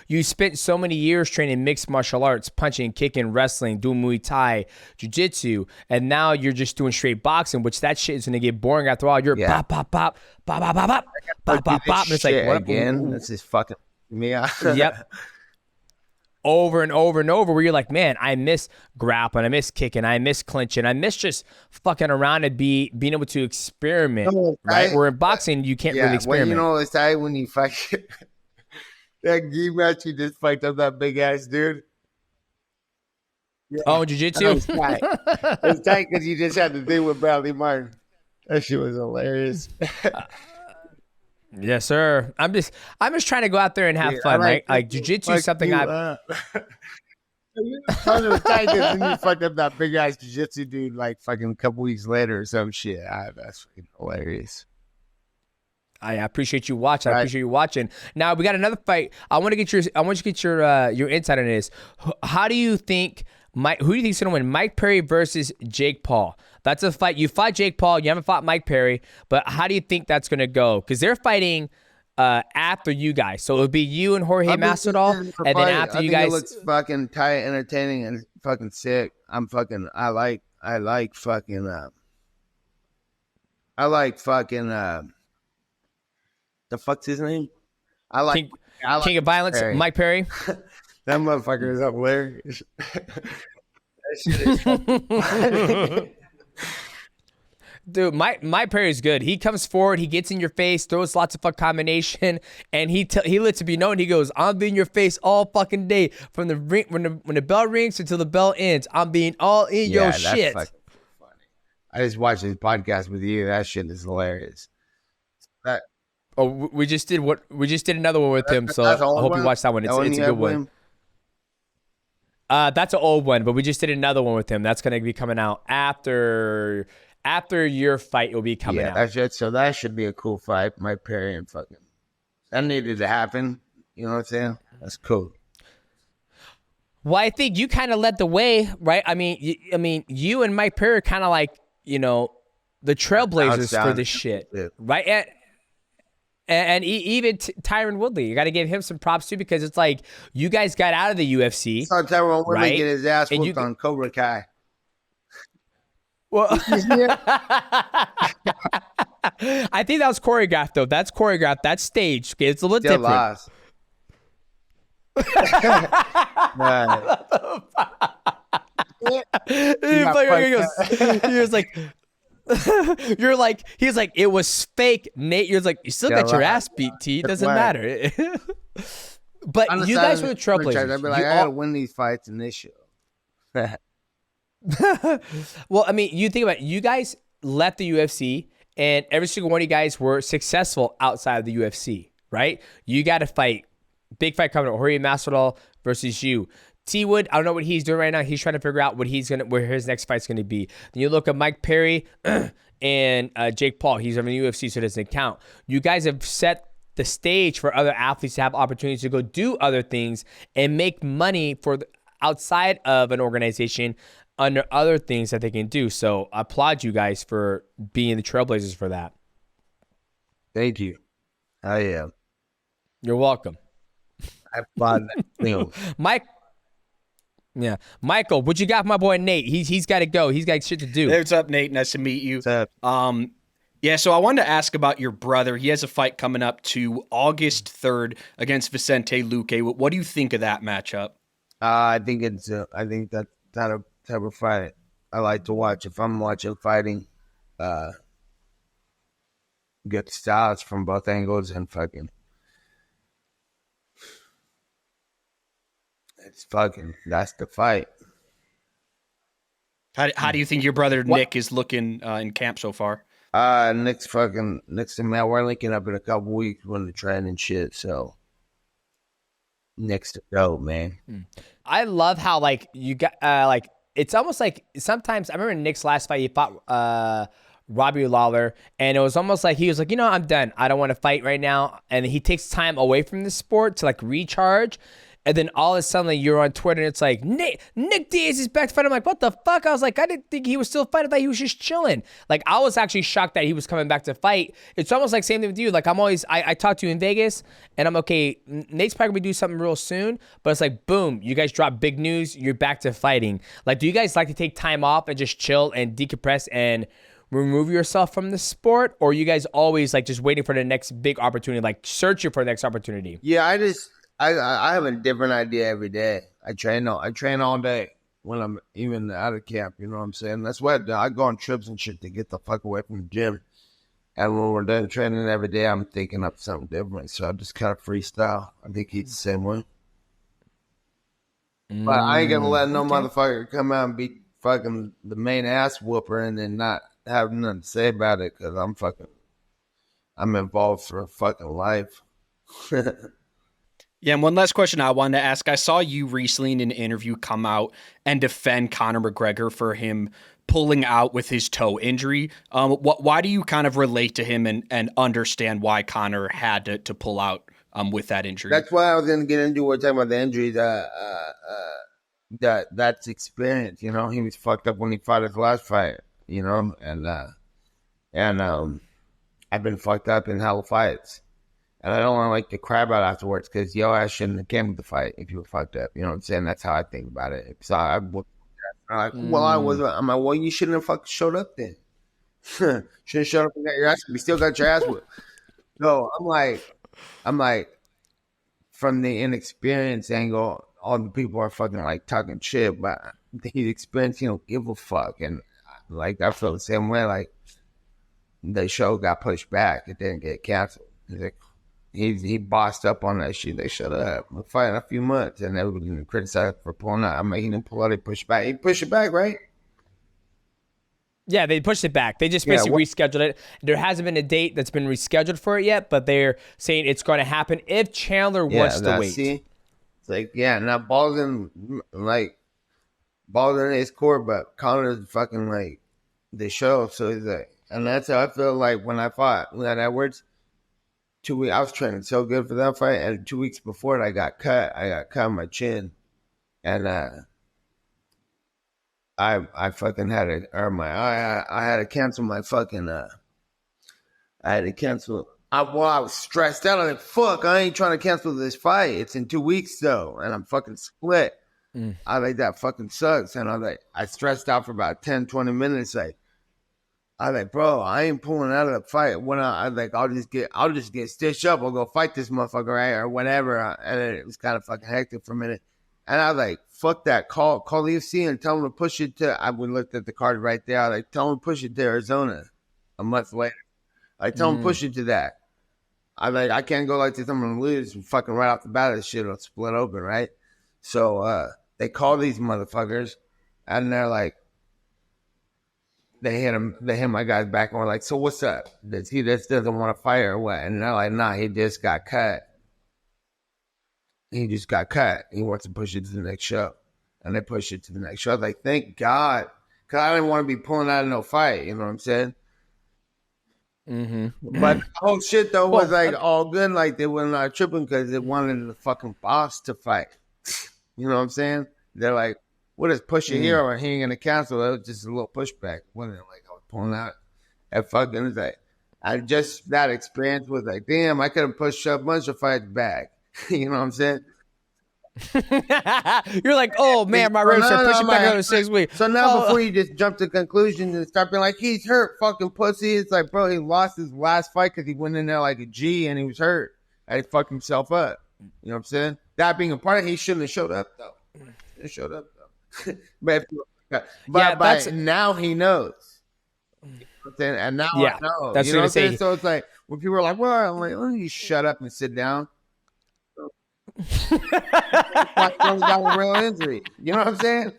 you spent so many years training mixed martial arts, punching, kicking, wrestling, doing Muay Thai, jiu-jitsu, and now you're just doing straight boxing, which that shit is going to get boring after a while. You're pop, pop, pop, pop, pop, pop, pop, pop, pop, pop. And it's like, what again? That's just fucking me out. Yep. Over and over and over, where you're like, man, I miss grappling, I miss kicking, I miss clinching, I miss just fucking around and being able to experiment, right? Where in boxing, you can't really experiment. Well, you know, it's tight when you fight that gi match, you just fucked up that big ass dude. Yeah. Oh, jiu-jitsu? It's tight. It's tight because you just had to deal with Bradley Martin. That shit was hilarious. Yes, sir. I'm just trying to go out there and have fun. Like jiu-jitsu is something it was tight because you fucked up that big ass jiu-jitsu dude like fucking a couple weeks later or some shit. That's fucking hilarious. I appreciate you watching. I appreciate you watching. Now we got another fight. I want you to get your insight on this. How do you think who do you think is gonna win? Mike Perry versus Jake Paul. That's a fight. You fought Jake Paul. You haven't fought Mike Perry. But how do you think that's gonna go? Because they're fighting after you guys. So it would be you and Jorge Masvidal, and then after you guys. It looks fucking tight, entertaining, and fucking sick. I like fucking. The fuck's his name? King of Violence, Perry. Mike Perry. That motherfucker is hilarious. That shit is fucking Dude, Mike Perry is good. He comes forward, he gets in your face, throws lots of fuck combination, and he lets it be known. He goes, "I'm being your face all fucking day from the ring when the bell rings until the bell ends. I'm being all in your shit." Fucking funny. I just watched his podcast with you. That shit is hilarious. We just did another one with him, so I hope you watch that one. It's a good one. That's an old one, but we just did another one with him. That's gonna be coming out after your fight. It'll be coming out. That's it. So that should be a cool fight. Mike Perry and fucking that needed to happen. You know what I'm saying? That's cool. Well, I think you kind of led the way, right? I mean, you and Mike Perry are kind of like, you know, the trailblazers for this shit, right? And even Tyron Woodley, you got to give him some props too, because it's like you guys got out of the UFC. I saw Tyron Woodley get his ass whooped on Cobra Kai. Well, I think that was choreographed though. That's choreographed. That's staged. Okay, it's a little different. Lost. He was like, you're like, he's like, it was fake, Nate. You're like, you still got your ass beat, T. It doesn't matter. But you guys were the trailblazers. I'd be like, I gotta win these fights in this show. Well, I mean, you think about it, you guys left the UFC, and every single one of you guys were successful outside of the UFC, right? You got to fight. Big fight coming up. Jorge Masvidal versus you. T Wood, I don't know what he's doing right now. He's trying to figure out where his next fight's going to be. Then you look at Mike Perry and Jake Paul. He's on the UFC, so it doesn't count. You guys have set the stage for other athletes to have opportunities to go do other things and make money outside of an organization under other things that they can do. So I applaud you guys for being the trailblazers for that. Thank you. I am. You're welcome. I fought him. Mike. Yeah, Michael, what you got for my boy Nate? He's got to go. He's got shit to do. Hey, what's up, Nate? Nice to meet you. What's up? Yeah, so I wanted to ask about your brother. He has a fight coming up to August 3rd against Vicente Luque. What do you think of that matchup? I think that's not a type of fight I like to watch. If I'm watching fighting, good styles from both angles and fucking. That's the fight. How do you think your brother Nick is looking in camp so far? Nick's to me. We're linking up in a couple weeks when the training and shit. So Nick's to go, man. I love how like you got like it's almost like sometimes I remember Nick's last fight he fought Robbie Lawler, and it was almost like he was like, I'm done. I don't want to fight right now, and he takes time away from the sport to like recharge. And then all of a sudden, like, you're on Twitter, and it's like, Nick Diaz is back to fight. I'm like, what the fuck? I was like, I didn't think he was still fighting. I thought he was just chilling. Like, I was actually shocked that he was coming back to fight. It's almost like same thing with you. Like, I talked to you in Vegas, and I'm okay. Nate's probably going to do something real soon. But it's like, boom, you guys drop big news. You're back to fighting. Like, do you guys like to take time off and just chill and decompress and remove yourself from the sport? Or are you guys always, like, just waiting for the next big opportunity, like, searching for the next opportunity? Yeah, I have a different idea every day. I train all day when I'm even out of camp. You know what I'm saying? That's why I go on trips and shit to get the fuck away from the gym. And when we're done training every day, I'm thinking up something different. So I just kind of freestyle. I think he's the same way. But I ain't gonna let no motherfucker come out and be fucking the main ass whooper and then not have nothing to say about it because I'm involved for a fucking life. Yeah, and one last question I wanted to ask. I saw you recently in an interview come out and defend Conor McGREGOR for him pulling out with his toe injury. Why do you kind of relate to him and understand why Conor had to pull out with that injury? That's why I was going to get into. We're talking about the injury. That's experience. He was fucked up when he fought his last fight. And I've been fucked up in hell fights. And I don't want to like to crab out afterwards because your ass shouldn't have came to the fight if you were fucked up. You know what I'm saying? That's how I think about it. So I'm like, I'm like, well, you shouldn't have fucking showed up then. Shouldn't have showed up and got your ass. You still got your ass whipped. So I'm like, from the inexperience angle, all the people are fucking like talking shit, but the experience, don't give a fuck. And like, I feel the same way. Like, the show got pushed back. It didn't get canceled. He bossed up on that shit. They shut up. We're fighting a few months, and everybody gonna criticize for pulling out. I mean, he didn't pull out. He pushed back. He pushed it back, right? Yeah, they pushed it back. They just basically rescheduled it. There hasn't been a date that's been rescheduled for it yet, but they're saying it's going to happen if Chandler wants to wait. See? It's like, now ball's in his court, but Conor's fucking like the show. So he's like, and that's how I feel like when I fought Leon Edwards. 2 weeks, I was training so good for that fight, and 2 weeks before it, I got cut. I got cut on my chin, and I fucking had to, or I had to cancel my fucking. I had to cancel. I was stressed out. I'm like, fuck, I ain't trying to cancel this fight. It's in 2 weeks though, and I'm fucking split. I like that fucking sucks, and I stressed out for about 10, 20 minutes, like. I like, bro, I ain't pulling out of the fight. When I'll just get stitched up. I'll go fight this motherfucker, right, or whatever. And it was kind of fucking hectic for a minute. And I was like, fuck that. Call the UFC and tell them to push it to. I looked at the card right there. I was like, tell them to push it to Arizona a month later. I tell them to push it to that. I like, I can't go like this. I'm gonna lose. Fucking right off the bat, this shit will split open, right? So they call these motherfuckers, and they're like. They hit my guys back and were like, so what's up? Does he just doesn't want to fight or what? And they're like, nah, he just got cut. He just got cut. He wants to push it to the next show. And they push it to the next show. I was like, thank God. Because I didn't want to be pulling out of no fight. You know what I'm saying? Mm-hmm. But the whole shit, though, was like all good. Like, they were not tripping because they wanted the fucking boss to fight. You know what I'm saying? They're like, what is pushing here or he ain't gonna cancel? It was just a little pushback. Wasn't like I was pulling out at fucking like that experience was like, damn, I could have pushed a bunch of fights back. You know what I'm saying? You're like, oh man, my ribs are pushing back another 6 weeks. So now before you just jump to conclusions and start being like, he's hurt, fucking pussy. It's like, bro, he lost his last fight because he went in there like a G and he was hurt. And he fucked himself up. You know what I'm saying? That being a part of it, he shouldn't have showed up though. He showed up though. but now he knows. You know what I'm saying? And now I know. That's you know what I'm saying? So it's like when people are like, well, I'm like, oh, you shut up and sit down. Got a real injury. You know what I'm saying?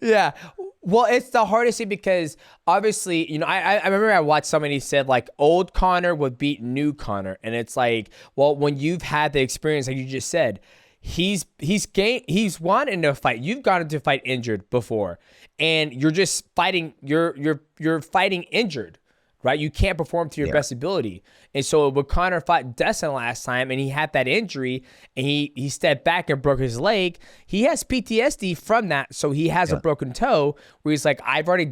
Yeah. Well, it's the hardest thing because obviously, you know, I remember I watched somebody said like old Conor would beat new Conor. And it's like, well, when you've had the experience, like you just said, he's won in a fight. You've gone into a fight injured before and you're just fighting, you're fighting injured. Right, you can't perform to your best ability, and so when Conor fought Destin last time, and he had that injury, and he stepped back and broke his leg. He has PTSD from that, so he has a broken toe. Where he's like, I've already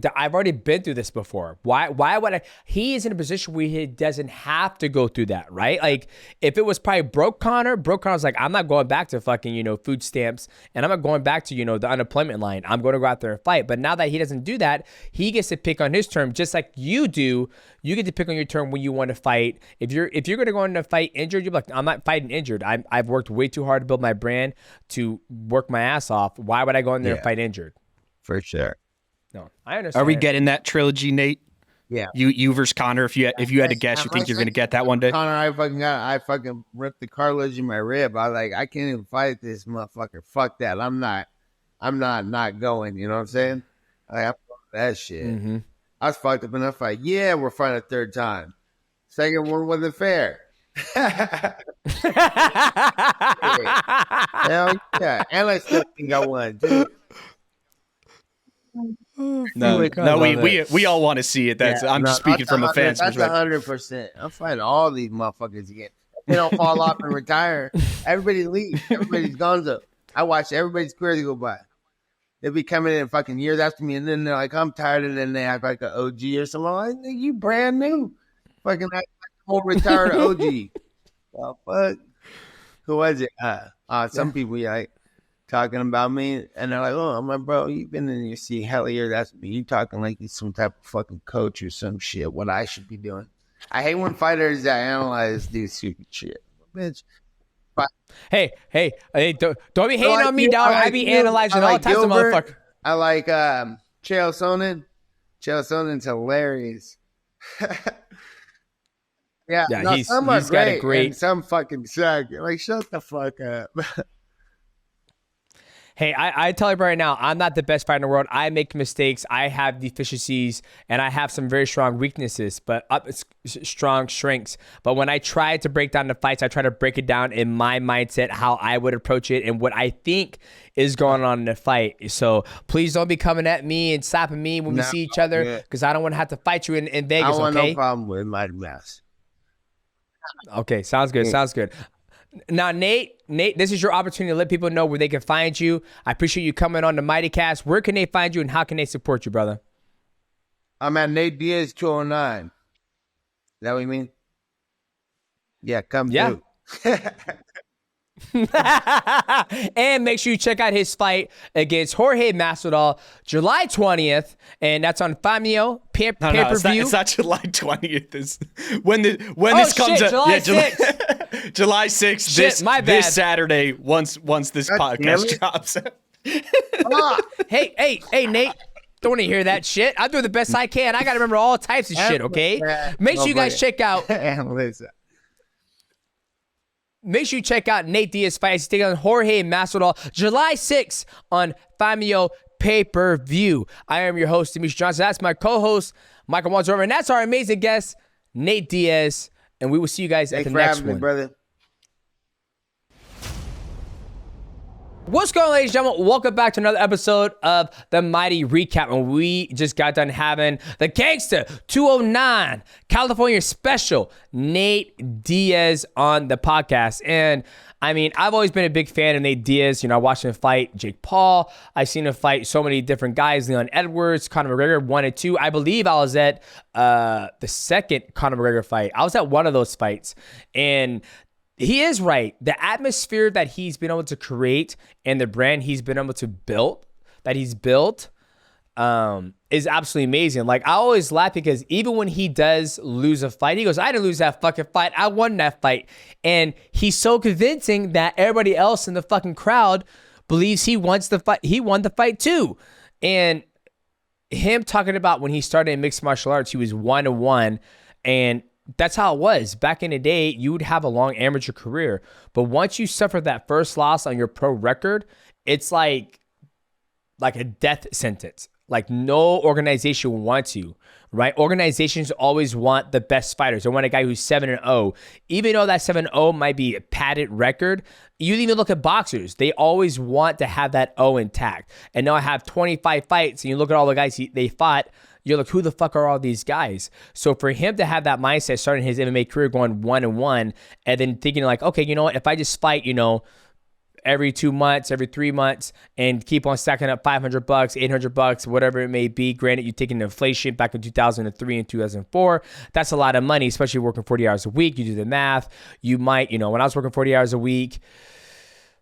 been through this before. Why would I? He is in a position where he doesn't have to go through that, right? Like if it was probably broke Conor's like, I'm not going back to fucking food stamps, and I'm not going back to the unemployment line. I'm going to go out there and fight. But now that he doesn't do that, he gets to pick on his term, just like you do. You get to pick on your term when you want to fight. If you're going to go into a fight injured, you're like, I'm not fighting injured. I've worked way too hard to build my brand to work my ass off. Why would I go in there and fight injured? For sure. No, I understand. Are we getting that trilogy, Nate? Yeah. You versus Conor. If you had to guess, you think you're going to get that one day? Conor, I fucking ripped the cartilage in my rib. I can't even fight this motherfucker. Fuck that. I'm not going. You know what I'm saying? I'm that shit. Mm-hmm. I was fucked up in that fight. Yeah, we're fighting a third time. Second one wasn't fair. Hell yeah. And I still think I won, dude. We all want to see it. I'm just speaking from a fan's perspective. 100%. I'm fighting all these motherfuckers again. They don't fall off and retire. Everybody leaves. Everybody's gonzo. I watch everybody's career go by. They'll be coming in fucking years after me, and then they're like, I'm tired, and then they act like an OG or something. I'm like, you brand new. Fucking act like an old retired OG. Well, fuck. Who was it? Some people like talking about me, and they're like, oh, I'm like, bro, you've been in your seat hell year. That's me. You talking like you're some type of fucking coach or some shit, what I should be doing. I hate when fighters that analyze do stupid shit. Bitch. Hey, don't be hating on me, dog. I be analyzing all types of motherfuckers. I like Chael Sonnen. Chael Sonnen's hilarious. He's great, got a great. And some fucking suck. Like, shut the fuck up. Hey, I tell you right now, I'm not the best fighter in the world. I make mistakes. I have deficiencies, and I have some very strong weaknesses, but strong strengths. But when I try to break down the fights, I try to break it down in my mindset, how I would approach it, and what I think is going on in the fight. So please don't be coming at me and slapping me when we see each other, because I don't want to have to fight you in Vegas. I want no problem with my mess. Okay, sounds good. Sounds good. Now, Nate, this is your opportunity to let people know where they can find you. I appreciate you coming on the MightyCast. Where can they find you, and how can they support you, brother? I'm at Nate Diaz 209. Is that what you mean? Yeah, come through. And make sure you check out his fight against Jorge Masvidal, July 20th, and that's on Famio pay-per-view. It's not July 20th. It's when this comes out. July 6th. July 6th. This Saturday. Once this podcast drops. Hey, Nate. Don't want to hear that shit. I'm doing the best I can. I got to remember all types of shit, okay? Make sure you guys check out. Make sure you check out Nate Diaz fight. He's taking on Jorge Masvidal, July 6th on Famio pay-per-view. I am your host, Demetrious Johnson. That's my co-host, Michael Monzorma, and that's our amazing guest, Nate Diaz. And we will see you guys at the next one. Me, brother. What's going on, ladies and gentlemen? Welcome back to another episode of the Mighty Recap. And we just got done having the GANGSTER 209 California special, Nate Diaz, on the podcast. And I mean, I've always been a big fan of Nate Diaz. You know, I watched him fight Jake Paul. I've seen him fight so many different guys, Leon Edwards, Conor McGREGOR, 1 and 2. I believe I was at the second Conor McGREGOR fight. I was at one of those fights. And he is right. The atmosphere that he's been able to create and the brand he's been able to build, is absolutely amazing. Like, I always laugh because even when he does lose a fight, he goes, I didn't lose that fucking fight. I won that fight. And he's so convincing that everybody else in the fucking crowd believes he wants the fight. He won the fight too. And him talking about when he started in mixed martial arts, he was 1-1, and that's how it was. Back in the day, you would have a long amateur career. But once you suffer that first loss on your pro record, it's like a death sentence. Like, no organization wants you, right? Organizations always want the best fighters. They want a guy who's 7-0. Even though that 7-0 might be a padded record, you even look at boxers. They always want to have that O intact. And now I have 25 fights, and you look at all the guys they fought, you're like, who the fuck are all these guys? So for him to have that mindset starting his MMA career going 1-1, and then thinking like, okay, you know what? If I just fight, every 2 months, every 3 months, and keep on stacking up $500, $800, whatever it may be. Granted, you're taking inflation back in 2003 and 2004. That's a lot of money, especially working 40 hours a week. You do the math. You might, when I was working 40 hours a week,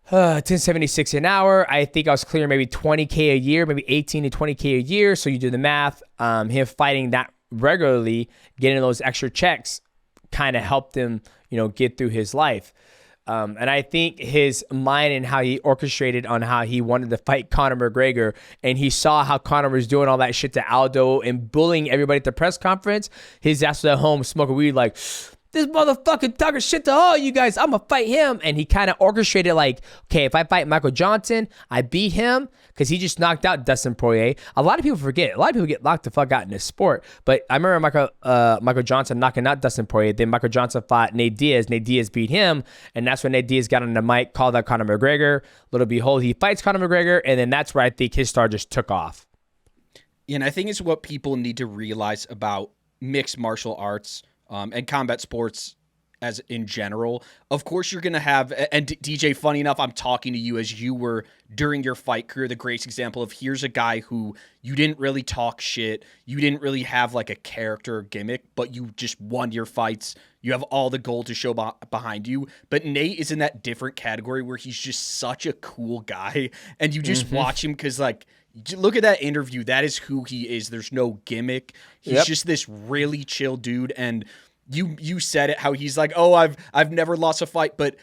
1076 an hour, I think I was clearing maybe 20K a year, maybe 18 to 20K a year. So you do the math. Him fighting that regularly, getting those extra checks kind of helped him, get through his life. And I think his mind and how he orchestrated on how he wanted to fight Conor McGregor, and he saw how Conor was doing all that shit to Aldo and bullying everybody at the press conference. His ass was at home smoking weed like, this motherfucking talking shit to all you guys, I'm going to fight him. And he kind of orchestrated like, okay, if I fight Michael Johnson, I beat him because he just knocked out Dustin Poirier. A lot of people forget. A lot of people get knocked the fuck out in this sport. But I remember Michael Johnson knocking out Dustin Poirier. Then Michael Johnson fought Nate Diaz. Nate Diaz beat him. And that's when Nate Diaz got on the mic, called out Conor McGregor. Little behold, he fights Conor McGregor. And then that's where I think his star just took off. And I think it's what people need to realize about mixed martial arts and combat sports as in general. Of course, you're going to have, and DJ, funny enough, I'm talking to you as you were during your fight career, the greatest example of here's a guy who you didn't really talk shit. You didn't really have like a character or gimmick, but you just won your fights. You have all the gold to show behind you. But Nate is in that different category where he's just such a cool guy. And you just watch him because like, look at that interview. That is who he is. There's no gimmick. He's just this really chill dude. And you said it, how he's like, oh, I've never lost a fight. But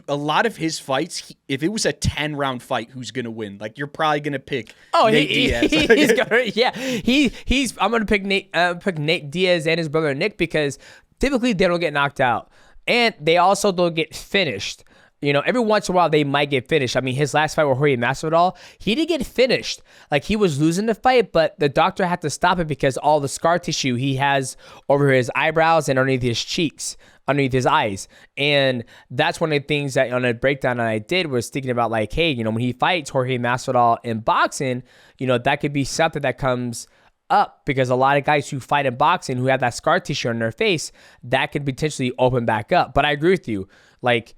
a lot of his fights, if it was a 10-round fight, who's gonna win? Like, you're probably gonna pick Nate Diaz. I'm gonna pick Nate Diaz and his brother Nick because typically they don't get knocked out, and they also don't get finished. Every once in a while they might get finished. I mean, his last fight with Jorge Masvidal, he did get finished. Like, he was losing the fight, but the doctor had to stop it because all the scar tissue he has over his eyebrows and underneath his cheeks, underneath his eyes. And that's one of the things that on a breakdown that I did was thinking about like, hey, when he fights Jorge Masvidal in boxing, that could be something that comes up because a lot of guys who fight in boxing who have that scar tissue on their face, that could potentially open back up. But I agree with you. Like,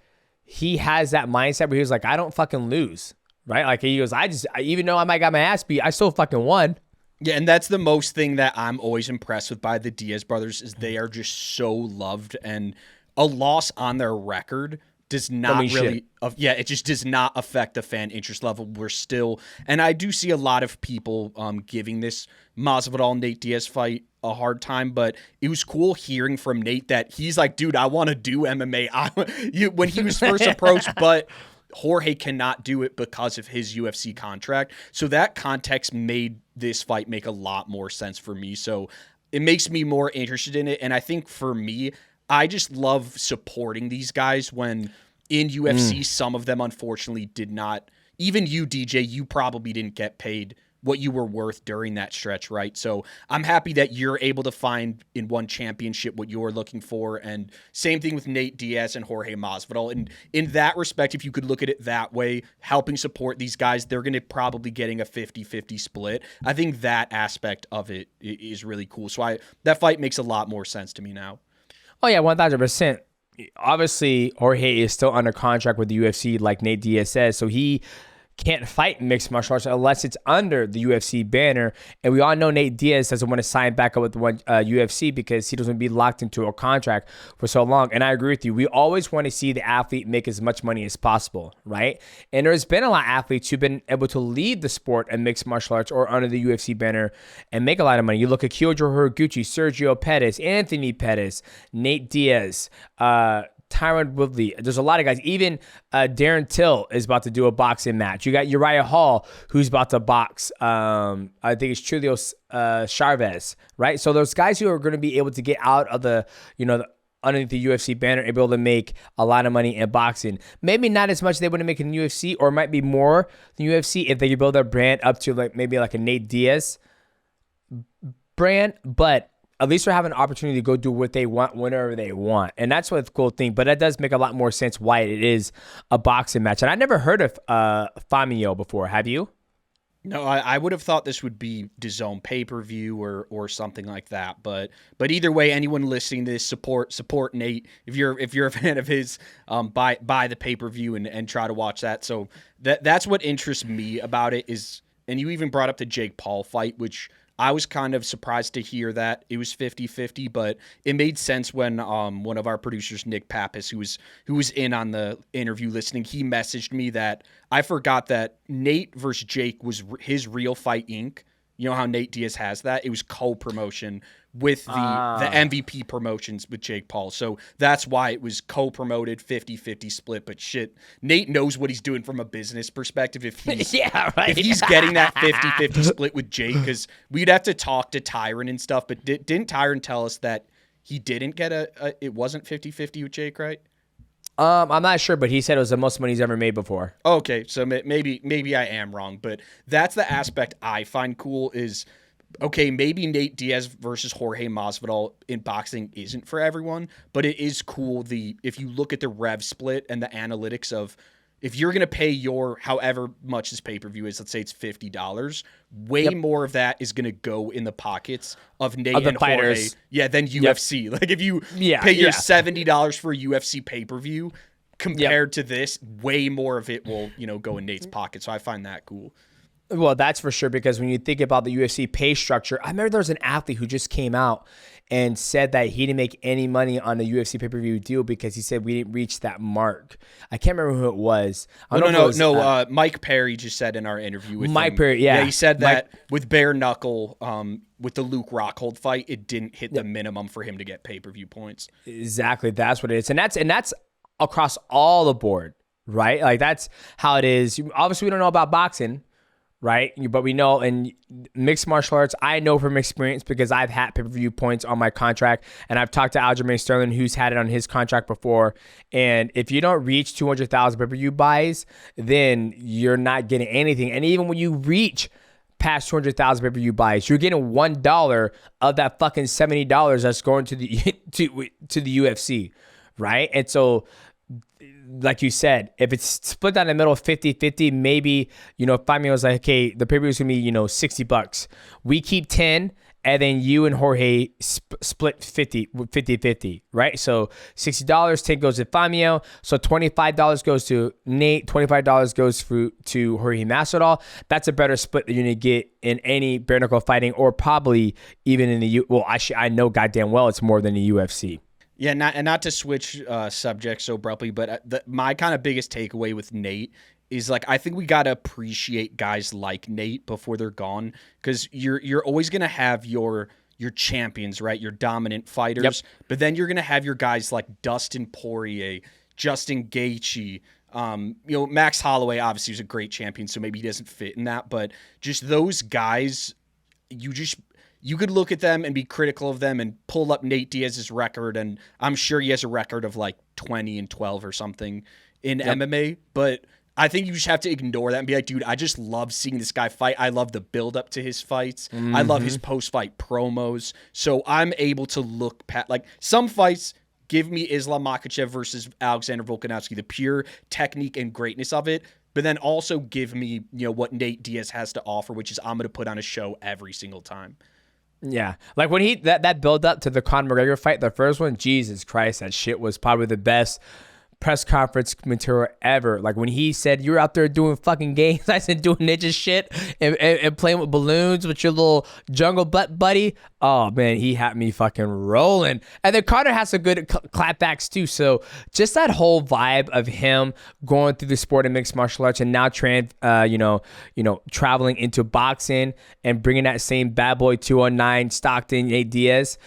he has that mindset where he was like, I don't fucking lose, right? Like, he goes, even though I might got my ass beat, I still fucking won. Yeah, and that's the most thing that I'm always impressed with by the Diaz brothers is they are just so loved, and a loss on their record does not it just does not affect the fan interest level. We're still, and I do see a lot of people giving this Masvidal Nate Diaz fight a hard time, but it was cool hearing from Nate that he's like, dude, I want to do MMA. When he was first approached, but Jorge cannot do it because of his UFC contract. So that context made this fight make a lot more sense for me. So it makes me more interested in it. And I think for me, I just love supporting these guys when in UFC, some of them unfortunately did not. Even you, DJ, you probably didn't get paid what you were worth during that stretch, right? So I'm happy that you're able to find in one championship what you're looking for. And same thing with Nate Diaz and Jorge Masvidal. And in that respect, if you could look at it that way, helping support these guys, they're going to probably getting a 50-50 split. I think that aspect of it is really cool. So that fight makes a lot more sense to me now. Oh yeah, 1,000%. Obviously, Jorge is still under contract with the UFC, like Nate Diaz says, so he can't fight mixed martial arts unless it's under the UFC banner. And we all know Nate Diaz doesn't want to sign back up with the UFC because he doesn't want to be locked into a contract for so long. And I agree with you. We always want to see the athlete make as much money as possible, right? And there's been a lot of athletes who've been able to lead the sport in mixed martial arts or under the UFC banner and make a lot of money. You look at Kyojo Horiguchi, Sergio Pettis, Anthony Pettis, Nate Diaz, Tyron Woodley. There's a lot of guys. Even Darren Till is about to do a boxing match. You got Uriah Hall, who's about to box. I think it's Julio Chavez, right? So those guys who are going to be able to get out of underneath the UFC banner and be able to make a lot of money in boxing. Maybe not as much as they would make in UFC, or it might be more than UFC if they could build their brand up to maybe like a Nate Diaz brand, but at least they're having an opportunity to go do what they want whenever they want. And that's what's the cool thing. But that does make a lot more sense why it is a boxing match. And I never heard of Famio before. Have you? No, I would have thought this would be DAZN pay-per-view or something like that. But either way, anyone listening to this, support Nate. If you're a fan of his, buy the pay-per-view and try to watch that. So that's what interests me about it is, and you even brought up the Jake Paul fight, which I was kind of surprised to hear that it was 50-50, but it made sense when one of our producers, Nick Pappas, who was in on the interview listening, he messaged me that I forgot that Nate versus Jake was his Real Fight Inc. You know how Nate Diaz has that? It was co-promotion with the MVP promotions with Jake Paul. So that's why it was co-promoted 50-50 split. But shit, Nate knows what he's doing from a business perspective if he's, if he's getting that 50-50 split with Jake, because we'd have to talk to Tyron and stuff. But didn't Tyron tell us that he didn't get it wasn't 50-50 with Jake, right? I'm not sure, but he said it was the most money he's ever made before. Okay, so maybe I am wrong, but that's the aspect I find cool is, okay, maybe Nate Diaz versus Jorge Masvidal in boxing isn't for everyone, but it is cool if you look at the rev split and the analytics of if you're going to pay your however much this pay-per-view is, let's say it's $50, way more of that is going to go in the pockets of Nate and fighters. Jorge than UFC. Like if you pay your $70 for a UFC pay-per-view compared to this, way more of it will, go in Nate's pocket. So I find that cool. Well, that's for sure, because when you think about the UFC pay structure, I remember there was an athlete who just came out and said that he didn't make any money on the UFC pay-per-view deal because he said we didn't reach that mark. I can't remember who it was. No. Mike Perry just said in our interview with Mike him, Perry, yeah. He said that with bare knuckle, with the Luke Rockhold fight, it didn't hit the minimum for him to get pay-per-view points. Exactly, that's what it is, and that's across all the board, right? Like that's how it is. Obviously, we don't know about boxing, right? But we know in mixed martial arts, I know from experience because I've had pay-per-view points on my contract, and I've talked to Aljamain Sterling, who's had it on his contract before. And if you don't reach 200,000 pay-per-view buys, then you're not getting anything. And even when you reach past 200,000 pay-per-view buys, you're getting $1 of that fucking $70 that's going to the to the UFC, right? And so, like you said, if it's split down the middle 50-50, maybe, Famio was like, okay, the pay-per-view is going to be, $60. We keep 10, and then you and Jorge split 50-50, right? So $60, 10 goes to Famio. So $25 goes to Nate, $25 goes to Jorge Masvidal. That's a better split than you're going to get in any bare knuckle fighting, or probably even in the I know goddamn well it's more than the UFC. Yeah, not to switch subjects so abruptly, but my kind of biggest takeaway with Nate is, like, I think we got to appreciate guys like Nate before they're gone, because you're always going to have your champions, right? Your dominant fighters. Yep. But then you're going to have your guys like Dustin Poirier, Justin Gaethje, Max Holloway obviously was a great champion, so maybe he doesn't fit in that, but just those guys, you could look at them and be critical of them and pull up Nate Diaz's record, and I'm sure he has a record of like 20-12 or something in MMA, but I think you just have to ignore that and be like, dude, I just love seeing this guy fight. I love the build up to his fights. Mm-hmm. I love his post-fight promos. So I'm able to look past, like, some fights give me Islam Makhachev versus Alexander Volkanovski, the pure technique and greatness of it, but then also give me, what Nate Diaz has to offer, which is I'm going to put on a show every single time. Yeah, like when that build up to the Conor McGREGOR fight, the first one, Jesus Christ, that shit was probably the best press conference material ever. Like when he said, "You're out there doing fucking games," I said, "Doing ninja shit and playing with balloons with your little jungle butt buddy." Oh man, he had me fucking rolling. And then Conor has some good clapbacks too. So just that whole vibe of him going through the sport of mixed martial arts and now traveling into boxing and bringing that same bad boy 209 Stockton Nate Diaz.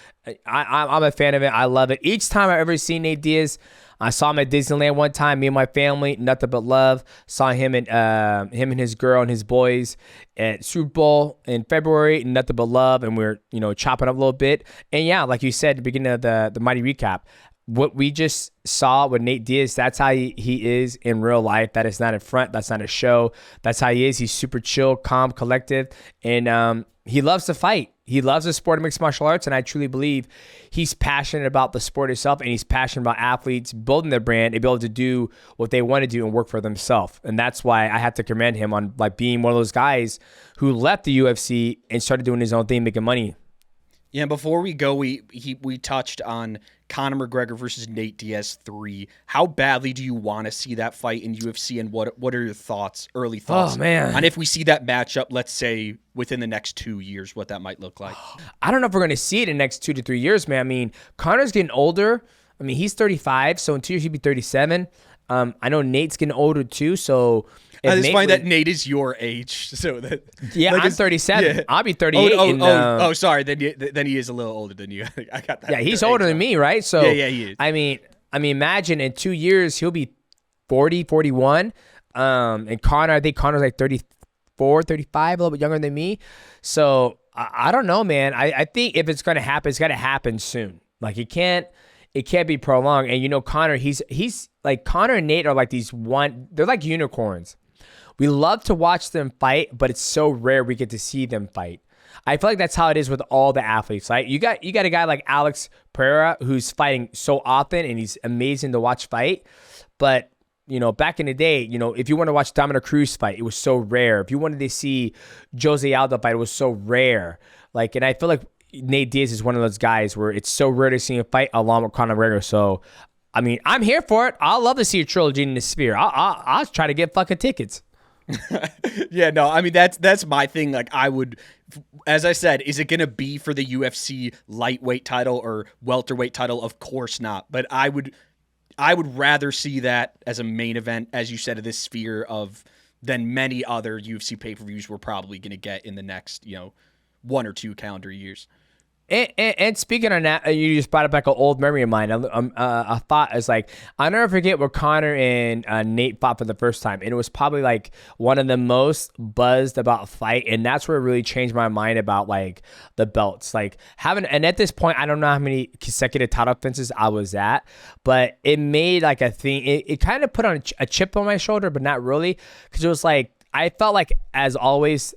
I'm a fan of it. I love it. Each time I've ever seen Nate Diaz, I saw him at Disneyland one time. Me and my family, nothing but love. Saw him and his girl and his boys at Super Bowl in February, nothing but love. And we're chopping up a little bit. And yeah, like you said at the beginning of the Mighty Recap, what we just saw with Nate Diaz, that's how he is in real life. That is not a front. That's not a show. That's how he is. He's super chill, calm, collective, and he loves to fight. He loves the sport of mixed martial arts, and I truly believe he's passionate about the sport itself, and he's passionate about athletes building their brand and be able to do what they want to do and work for themselves. And that's why I have to commend him on like being one of those guys who left the UFC and started doing his own thing, making money. Yeah, before we go, we touched on Conor McGregor versus Nate Diaz 3. How badly do you want to see that fight in UFC, and what are your early thoughts? Oh, man. And if we see that matchup, let's say within the next 2 years, what that might look like? I don't know if we're going to see it in the next 2 to 3 years, man. I mean, Conor's getting older. I mean, he's 35, so in 2 years he'd be 37. I know Nate's getting older too, so... I just find that Nate is your age, so that like I'm 37. Yeah. I'll be 38. Sorry. Then he is a little older than you. I got that. Yeah, he's older than me, right? So yeah, he is. I mean, imagine in 2 years he'll be 40, 41. And Conor, I think Conor's like 34, 35, a little bit younger than me. So I don't know, man. I think if it's gonna happen, it's gotta happen soon. Like it can't be prolonged. And Conor, he's like Conor and Nate are like they're like unicorns. We love to watch them fight, but it's so rare we get to see them fight. I feel like that's how it is with all the athletes. Right? You got a guy like Alex Pereira who's fighting so often, and he's amazing to watch fight. But back in the day, if you want to watch Dominic Cruz fight, it was so rare. If you wanted to see Jose Aldo fight, it was so rare. Like, and I feel like Nate Diaz is one of those guys where it's so rare to see him fight along with Conor McGregor. So, I mean, I'm here for it. I'll love to see a trilogy in the Sphere. I'll try to get fucking tickets. Yeah, no, I mean, that's my thing. Like, I would, as I said, is it going to be for the UFC lightweight title or welterweight title? Of course not. But I would rather see that as a main event, as you said, of this Sphere than many other UFC pay-per-views we're probably going to get in the next, 1 or 2 calendar years. And speaking on that, you just brought up like an old memory of mine. A thought is like, I'll never forget where Conor and Nate fought for the first time. And it was probably like one of the most buzzed about fight. And that's where it really changed my mind about like the belts. Like and at this point, I don't know how many consecutive title defenses I was at, but it made like a thing. It kind of put on a chip on my shoulder, but not really. Because it was like, I felt like, as always,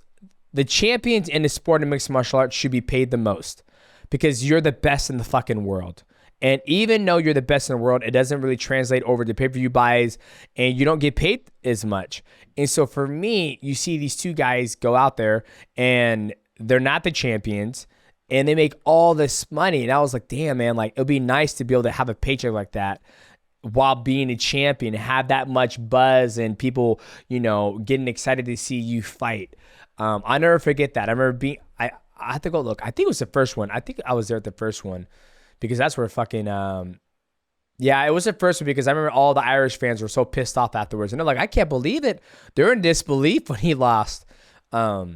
the champions in the sport of mixed martial arts should be paid the most. Because you're the best in the fucking world. And even though you're the best in the world, it doesn't really translate over to pay-per-view buys, and you don't get paid as much. And so for me, you see these two guys go out there, and they're not the champions, and they make all this money. And I was like, damn, man, like, it would be nice to be able to have a paycheck like that while being a champion, have that much buzz and people, getting excited to see you fight. I'll never forget that. I remember I have to go look. I think it was the first one. I think I was there at the first one because that's where fucking, it was the first one because I remember all the Irish fans were so pissed off afterwards. And they're like, I can't believe it. They're in disbelief when he lost. But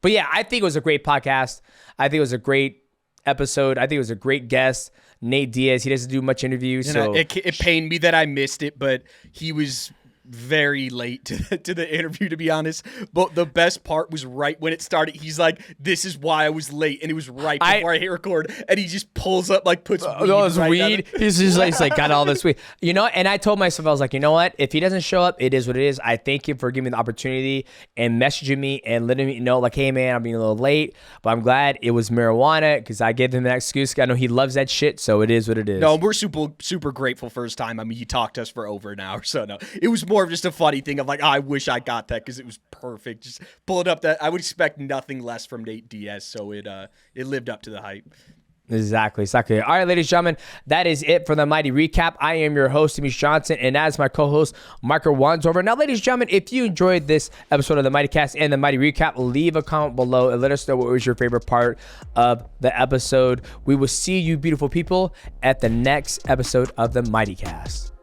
yeah, I think it was a great podcast. I think it was a great episode. I think it was a great guest. Nate Diaz, he doesn't do much interviews. So it pained me that I missed it, but he was very late to the interview, to be honest. But the best part was right when it started. He's like, "This is why I was late," and it was right before I hit record. And he just pulls up, like, puts weed. He's just like got all this weed, And I told myself, I was like, you know what? If he doesn't show up, it is what it is. I thank him for giving me the opportunity and messaging me and letting me know, like, hey man, I'm being a little late, but I'm glad it was marijuana because I gave him that excuse. I know he loves that shit, so it is what it is. No, we're super grateful for his time. I mean, he talked to us for over an hour, so no, it was more of just a funny thing of like, I wish I got that because it was perfect. Just pull it up. That I would expect nothing less from Nate Diaz, so it lived up to the hype. Exactly. All right, ladies and gentlemen, that is it for the Mighty Recap. I am your host, Demetrious Johnson, and as my co-host, Marco Wanzover. Now, ladies and gentlemen, if you enjoyed this episode of the MightyCast and the Mighty Recap, leave a comment below and let us know what was your favorite part of the episode. We will see you beautiful people at the next episode of the MightyCast.